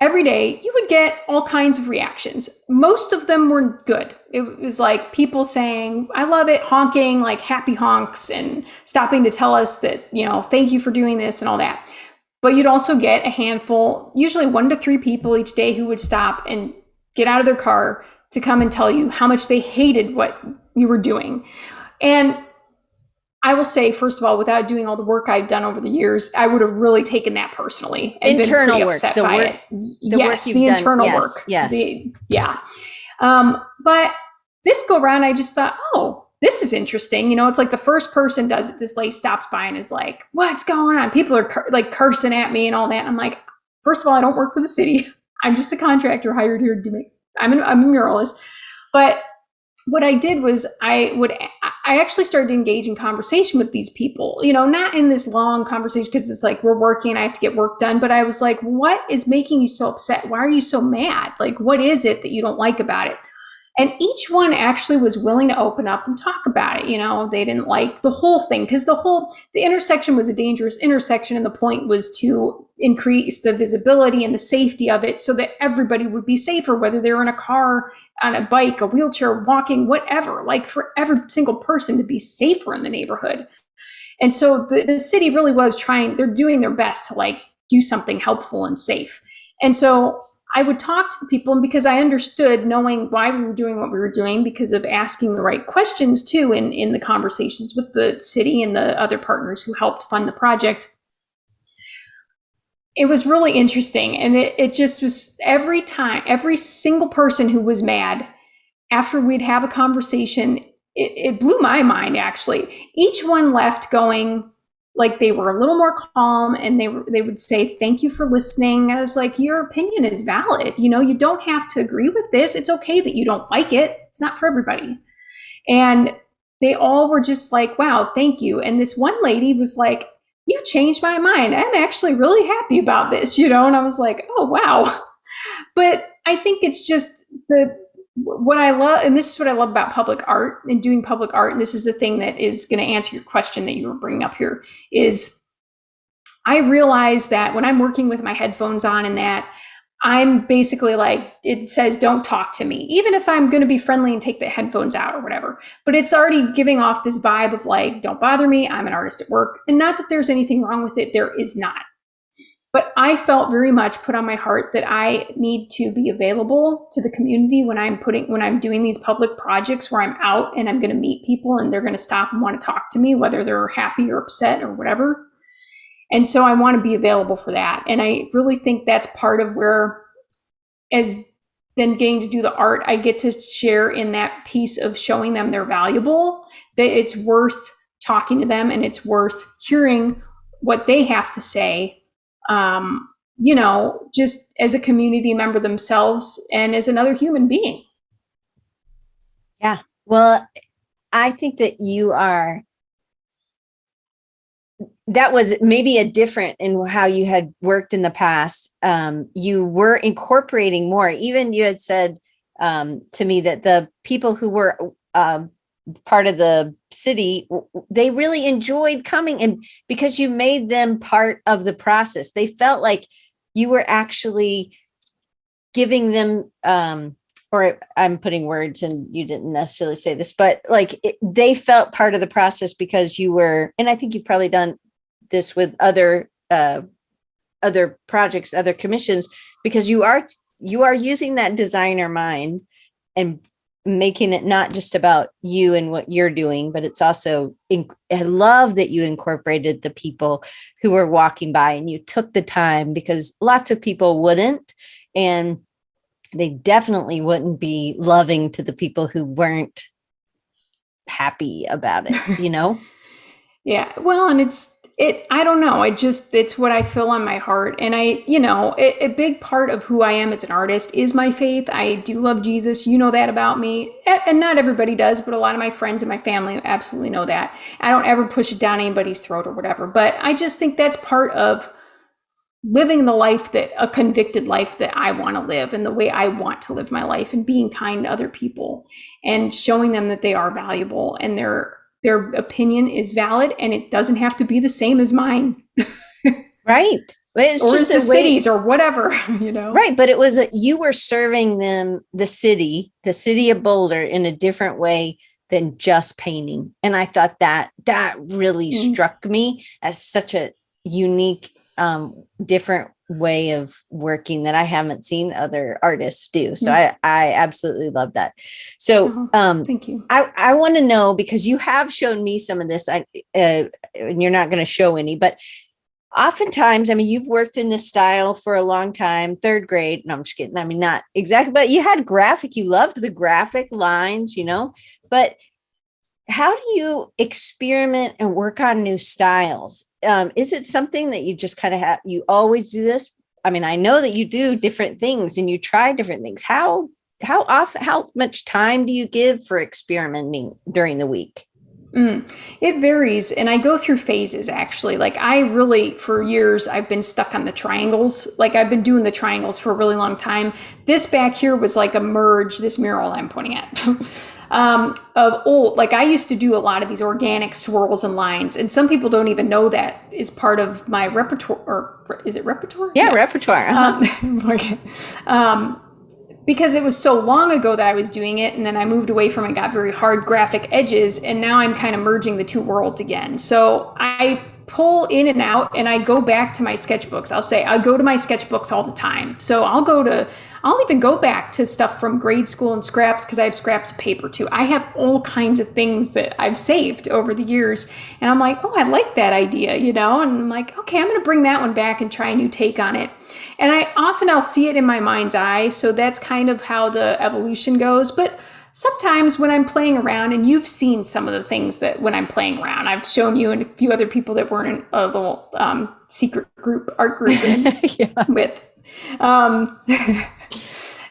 every day you would get all kinds of reactions. Most of them were good. It was like people saying, I love it, honking, like happy honks, and stopping to tell us that, thank you for doing this and all that. But you'd also get a handful, usually 1 to 3 people each day, who would stop and get out of their car to come and tell you how much they hated what you were doing. And I will say, first of all, without doing all the work I've done over the years, I would have really taken that personally and internal been pretty work, upset the by work, it. Yes, the internal work. Yes. Yeah. But this go around, I just thought, oh, this is interesting. It's like the first person does it. This lady stops by and is like, what's going on? People are cursing at me and all that. And I'm like, first of all, I don't work for the city. I'm just a contractor hired here to do it. I'm a muralist. But what I did was I actually started to engage in conversation with these people, not in this long conversation, because it's like, we're working, I have to get work done. But I was like, what is making you so upset? Why are you so mad? Like, what is it that you don't like about it? And each one actually was willing to open up and talk about it. They didn't like the whole thing, because the intersection was a dangerous intersection. And the point was to increase the visibility and the safety of it so that everybody would be safer, whether they were in a car, on a bike, a wheelchair, walking, whatever, like for every single person to be safer in the neighborhood. And so the city really was they're doing their best to do something helpful and safe. And so I would talk to the people, and because I understood, knowing why we were doing what we were doing, because of asking the right questions too in the conversations with the city and the other partners who helped fund the project. It was really interesting. And it just was, every time, every single person who was mad, after we'd have a conversation, it blew my mind, actually. Each one left going, like, they were a little more calm, and they would say, thank you for listening. I was like, your opinion is valid. You don't have to agree with this. It's okay that you don't like it. It's not for everybody. And they all were just like, wow, thank you. And this one lady was like, you changed my mind. I'm actually really happy about this, and I was like, oh, wow. But I think it's just what I love, and this is what I love about public art and doing public art, and this is the thing that is going to answer your question that you were bringing up here, is I realize that when I'm working with my headphones on and that, I'm basically like, it says, don't talk to me, even if I'm going to be friendly and take the headphones out or whatever. But it's already giving off this vibe of like, don't bother me. I'm an artist at work. And not that there's anything wrong with it. There is not. But I felt very much put on my heart that I need to be available to the community when I'm doing these public projects where I'm out and I'm going to meet people and they're going to stop and want to talk to me, whether they're happy or upset or whatever. And so I want to be available for that. And I really think that's part of where, as then getting to do the art, I get to share in that piece of showing them they're valuable, that it's worth talking to them and it's worth hearing what they have to say. Just as a community member themselves and as another human being. Yeah. Well, I think that that was maybe a different in how you had worked in the past. You were incorporating more. Even you had said to me that the people who were part of the city, they really enjoyed coming, and because you made them part of the process, they felt like you were actually giving them or I'm putting words and you didn't necessarily say this, but they felt part of the process because you were, and I think you've probably done this with other projects, other commissions, because you are using that designer mind and making it not just about you and what you're doing, but it's also, I love that you incorporated the people who were walking by and you took the time, because lots of people wouldn't. And they definitely wouldn't be loving to the people who weren't happy about it, you know? Yeah. Well, and I don't know. It's what I feel on my heart. And a big part of who I am as an artist is my faith. I do love Jesus. You know that about me. And not everybody does, but a lot of my friends and my family absolutely know that. I don't ever push it down anybody's throat or whatever. But I just think that's part of living the life a convicted life that I want to live and the way I want to live my life, and being kind to other people and showing them that they are valuable and their opinion is valid, and it doesn't have to be the same as mine. Right. It's or just the cities or whatever, Right. But it was you were serving them, the city of Boulder, in a different way than just painting. And I thought that really struck me as such a unique, different way of working that I haven't seen other artists do. So I absolutely love that. So thank you. I want to know, because you have shown me some of this, and you're not going to show any, but oftentimes, I mean, you've worked in this style for a long time, third grade. No, I'm just kidding. I mean, not exactly, but you had you loved the graphic lines, but how do you experiment and work on new styles? Is it something that you just kind of you always do this? I mean, I know that you do different things and you try different things. How much time do you give for experimenting during the week? It varies, and I go through phases, actually. Like, for years, I've been stuck on the triangles. Like, I've been doing the triangles for a really long time. This back here was like a merge, this mural I'm pointing at, of old. Like, I used to do a lot of these organic swirls and lines, and some people don't even know that is part of my repertoire. Or is it Repertoire? Yeah, Repertoire. Because it was so long ago that I was doing it, and then I moved away from it, got very hard graphic edges, and now I'm kind of merging the two worlds again. So I pull in and out, and I go back to my sketchbooks. I go to my sketchbooks all the time. So I'll even go back to stuff from grade school and scraps, because I have scraps of paper too. I have all kinds of things that I've saved over the years, and I'm like, oh, I like that idea, and I'm like, okay, I'm going to bring that one back and try a new take on it. And I'll see it in my mind's eye. So that's kind of how the evolution goes. But sometimes when I'm playing around, and you've seen some of the things that when I'm playing around, I've shown you and a few other people that weren't in a little secret art group with,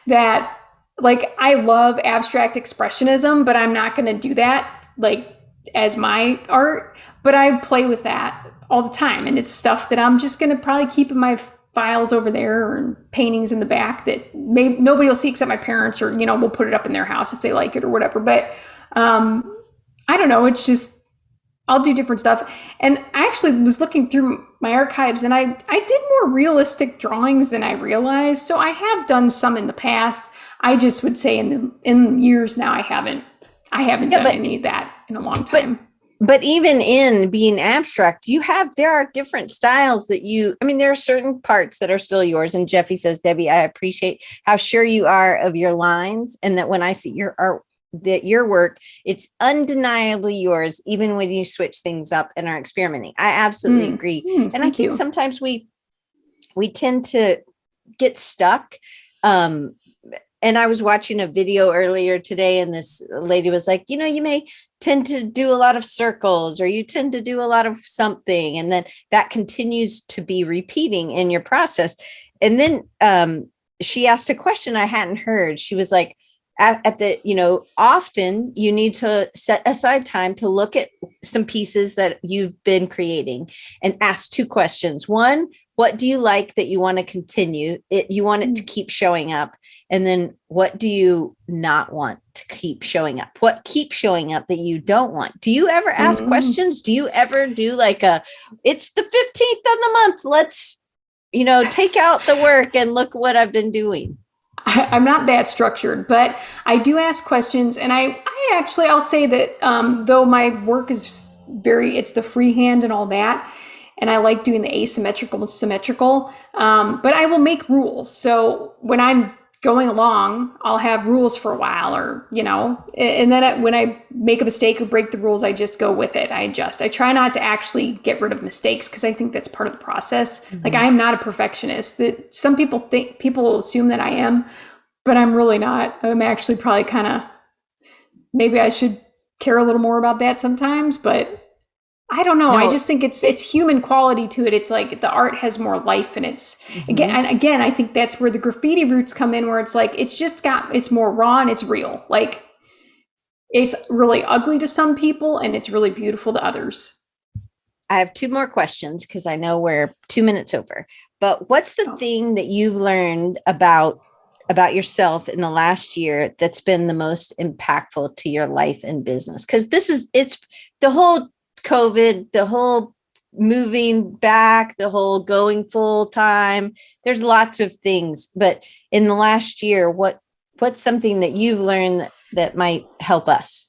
that, like, I love abstract expressionism, but I'm not going to do that like as my art, but I play with that all the time. And it's stuff that I'm just going to probably keep in my files over there, or paintings in the back that nobody will see except my parents, or, we'll put it up in their house if they like it or whatever. But I don't know. It's just, I'll do different stuff. And I actually was looking through my archives, and I did more realistic drawings than I realized. So I have done some in the past. I just would say in years now, I haven't done any of that in a long time. But even in being abstract, there are different styles that there are certain parts that are still yours. And Jeffy says, Debbie, I appreciate how sure you are of your lines, and that when I see your art, that your work, it's undeniably yours, even when you switch things up and are experimenting. I absolutely agree. And I think sometimes we tend to get stuck. And I was watching a video earlier today, and this lady was like, you may tend to do a lot of circles, or you tend to do a lot of something. And then that continues to be repeating in your process. And then she asked a question I hadn't heard. She was like, often you need to set aside time to look at some pieces that you've been creating and ask two questions. One, what do you like that you want to continue? You want it to keep showing up. And then what do you not want to keep showing up? What keeps showing up that you don't want? Do you ever ask questions? Do you ever do it's the 15th of the month, let's, take out the work and look what I've been doing? I'm not that structured, but I do ask questions. And I'll say that though my work is it's the freehand and all that, and I like doing the asymmetrical, symmetrical, but I will make rules. So when I'm going along, I'll have rules for a while, or, and then when I make a mistake or break the rules, I just go with it. I adjust. I try not to actually get rid of mistakes, because I think that's part of the process. Mm-hmm. Like, I am not a perfectionist. That some people assume that I am, but I'm really not. I'm actually probably kind of, maybe I should care a little more about that sometimes, but I don't know. I No, just think it's human quality to it. It's like the art has more life, and it's again, I think that's where the graffiti roots come in, where it's like it's more raw and it's real. Like it's really ugly to some people and it's really beautiful to others. I have two more questions because I know we're 2 minutes over. But what's the thing that you've learned about yourself in the last year that's been the most impactful to your life and business? Because it's the whole COVID, the whole moving back, the whole going full time. There's lots of things, but in the last year, what's something that you've learned that might help us?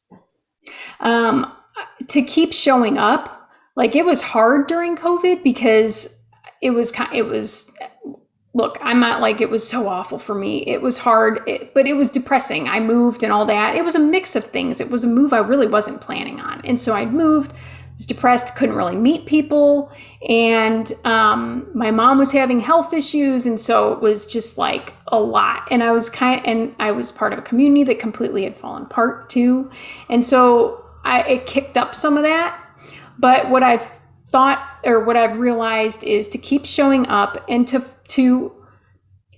To keep showing up. Like it was hard during COVID because look, I'm not like it was so awful for me. It was hard, but it was depressing. I moved and all that. It was a mix of things. It was a move I really wasn't planning on. And so I moved, was depressed, couldn't really meet people. And my mom was having health issues. And so it was just like a lot. And I was part of a community that completely had fallen apart too. And so it kicked up some of that. But what I've realized is to keep showing up and to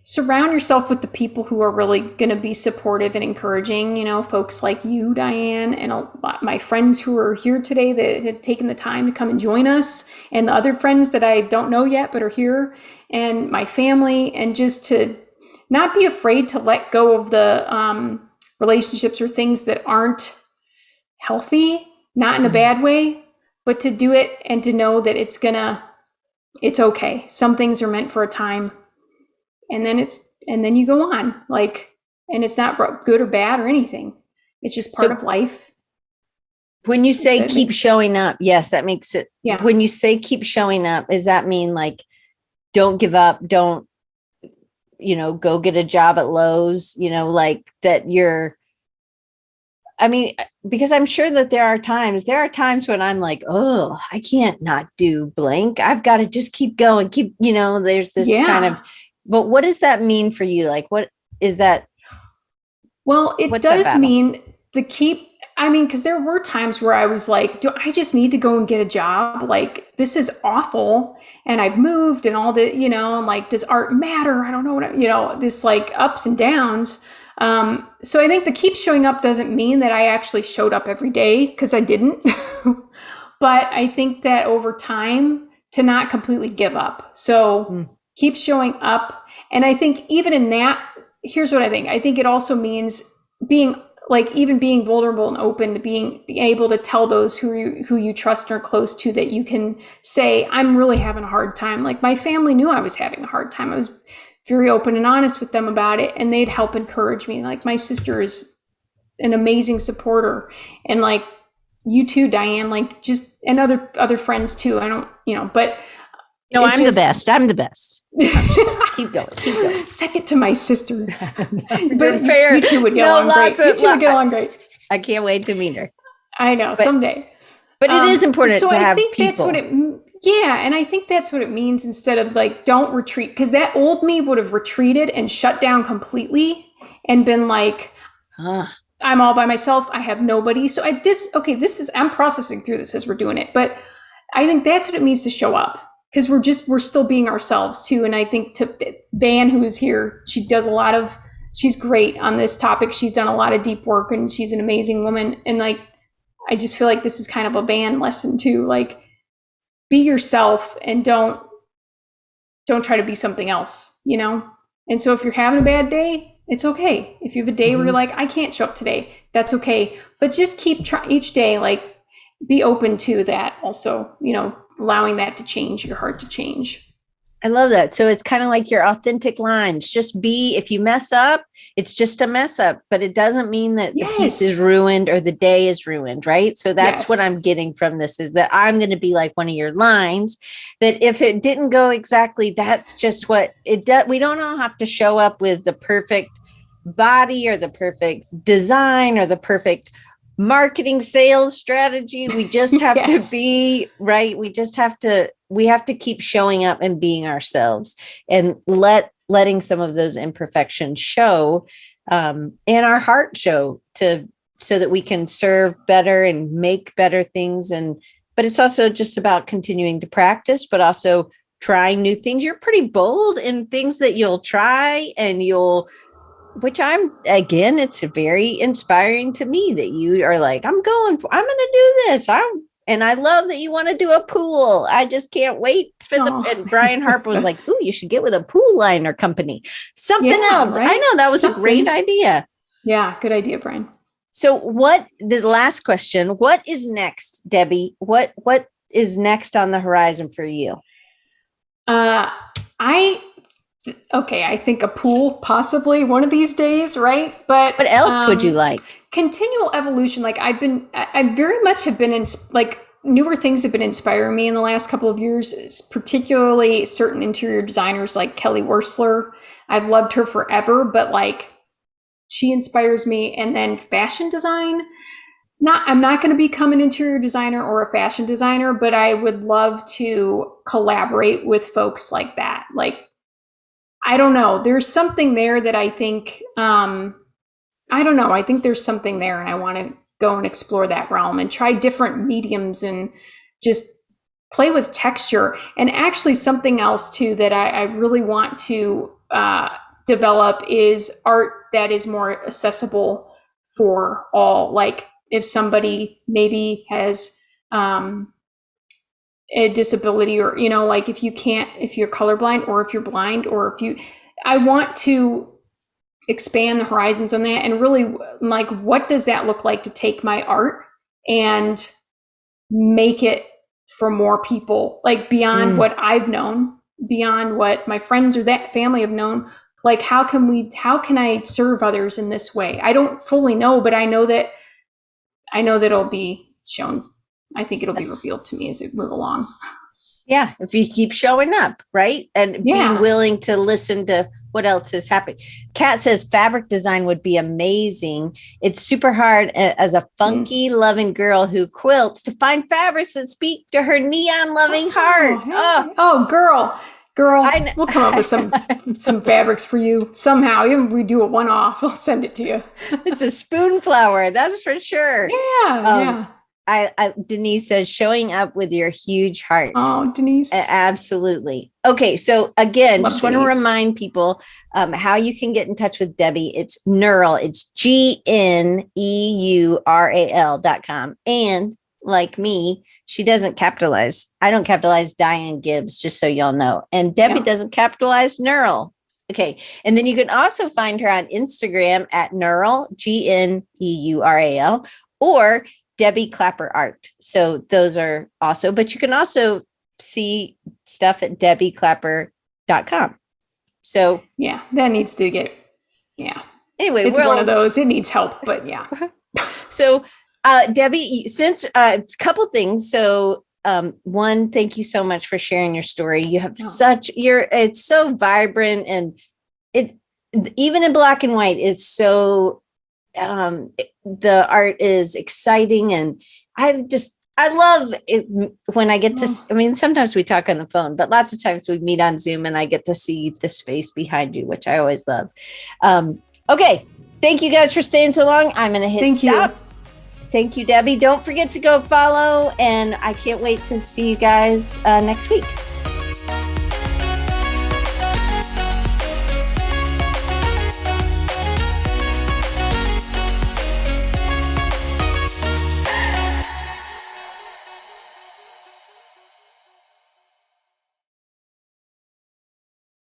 surround yourself with the people who are really going to be supportive and encouraging, folks like you, Diane, and a lot my friends who are here today that had taken the time to come and join us, and the other friends that I don't know yet but are here, and my family, and just to not be afraid to let go of the relationships or things that aren't healthy, not in a bad way, but to do it and to know that it's okay. Some things are meant for a time, and then you go on, and it's not good or bad or anything. It's just part of life. When you say keep showing up, yes, that makes it. Yeah. When you say keep showing up, does that mean like, don't give up, don't, go get a job at Lowe's, like that because I'm sure that there are times when I'm like, oh, I can't not do blank. I've got to just keep going, there's this kind of, but what does that mean for you? Like, what is that? Well, it does mean because there were times where I was like, do I just need to go and get a job? Like, this is awful. And I've moved and all the, and like, does art matter? I don't know this like ups and downs. So I think the keep showing up doesn't mean that I actually showed up every day, because I didn't. But I think that over time, to not completely give up. So keep showing up. And I think even in that, here's what I think. I think it also means being vulnerable and open to being able to tell those who you trust and are close to that you can say, I'm really having a hard time. Like my family knew I was having a hard time. I was very open and honest with them about it, and they'd help encourage me. Like my sister is an amazing supporter, and like you too, Diane, like just, and other friends too. I don't, but no, I'm the best. I'm the best. Keep going. Second to my sister. But fair. You two would get along great. You two would get along great. I can't wait to meet her. I know, someday. But it is important to have people. That's what and I think that's what it means, instead of like, don't retreat. Because that old me would have retreated and shut down completely and been like, I'm all by myself. I have nobody. So I'm processing through this as we're doing it. But I think that's what it means to show up, because we're still being ourselves too. And I think to Van, who is here, she's great on this topic. She's done a lot of deep work, and she's an amazing woman. And like, I just feel like this is kind of a Van lesson too. Like, be yourself and don't try to be something else, And so if you're having a bad day, it's okay. If you have a day where you're like, I can't show up today, that's okay. But just keep trying each day, like be open to that also, allowing that to change, your heart to change. I love that. So it's kind of like your authentic lines. Just be, if you mess up, it's just a mess up, but it doesn't mean that the piece is ruined or the day is ruined, right? So that's what I'm getting from this, is that I'm going to be like one of your lines, that if it didn't go exactly, that's just what it does. We don't all have to show up with the perfect body or the perfect design or the perfect marketing sales strategy. We just have to be right. We have to keep showing up and being ourselves, and let letting some of those imperfections show, and our heart show so that we can serve better and make better things. But it's also just about continuing to practice, but also trying new things. You're pretty bold in things that you'll try and which it's very inspiring to me that you are like, I'm going to do this. And I love that you want to do a pool. I just can't wait for and Brian Harper was like, ooh, you should get with a pool liner company. Something else. Right? I know that was a great idea. Yeah. Good idea, Brian. So the last question, what is next, Debbie? What is next on the horizon for you? I think a pool possibly one of these days, right? But what else would you like? Continual evolution. Like I very much have been newer things have been inspiring me in the last couple of years, particularly certain interior designers like Kelly Wersler. I've loved her forever, but like she inspires me. And then fashion design. I'm not going to become an interior designer or a fashion designer, but I would love to collaborate with folks like that. Like, I don't know. There's something there that I think, I don't know. I think there's something there and I want to go and explore that realm and try different mediums and just play with texture. And actually something else too, that I really want to develop is art that is more accessible for all. Like if somebody maybe has, a disability or, like if you're colorblind or if you're blind or I want to expand the horizons on that and really like, what does that look like to take my art and make it for more people, like beyond what I've known, beyond what my friends or that family have known. Like, how can I serve others in this way? I don't fully know, but I know that it'll be shown. I think it'll be revealed to me as we move along. Yeah. If you keep showing up, right. And being willing to listen to what else is happening. Kat says fabric design would be amazing. It's super hard as a funky loving girl who quilts to find fabrics that speak to her neon loving heart. Girl, we'll come up with some fabrics for you somehow. Even if we do a one-off, I'll send it to you. It's a spoon flower, that's for sure. Yeah. Denise says showing up with your huge heart. Oh, Denise. Absolutely. Okay. So again, Love just want to remind people how you can get in touch with Debbie. It's Neural. It's GNEURAL.com. And like me, she doesn't capitalize. I don't capitalize Diane Gibbs, just so y'all know. And Debbie doesn't capitalize Neural. Okay. And then you can also find her on Instagram at Neural, GNEURAL, or Debbie Clapper Art. So those are also, but you can also see stuff at debbieclapper.com. So yeah, that needs to get, Anyway, it's one of those, it needs help, but yeah. So Debbie, since a couple things. So one, thank you so much for sharing your story. You have it's so vibrant and even in black and white, it's so, the art is exciting and I love it when I get to, sometimes we talk on the phone, but lots of times we meet on Zoom and I get to see the space behind you, which I always love. Okay. Thank you guys for staying so long. I'm going to hit stop. Thank you, Debbie. Don't forget to go follow and I can't wait to see you guys next week.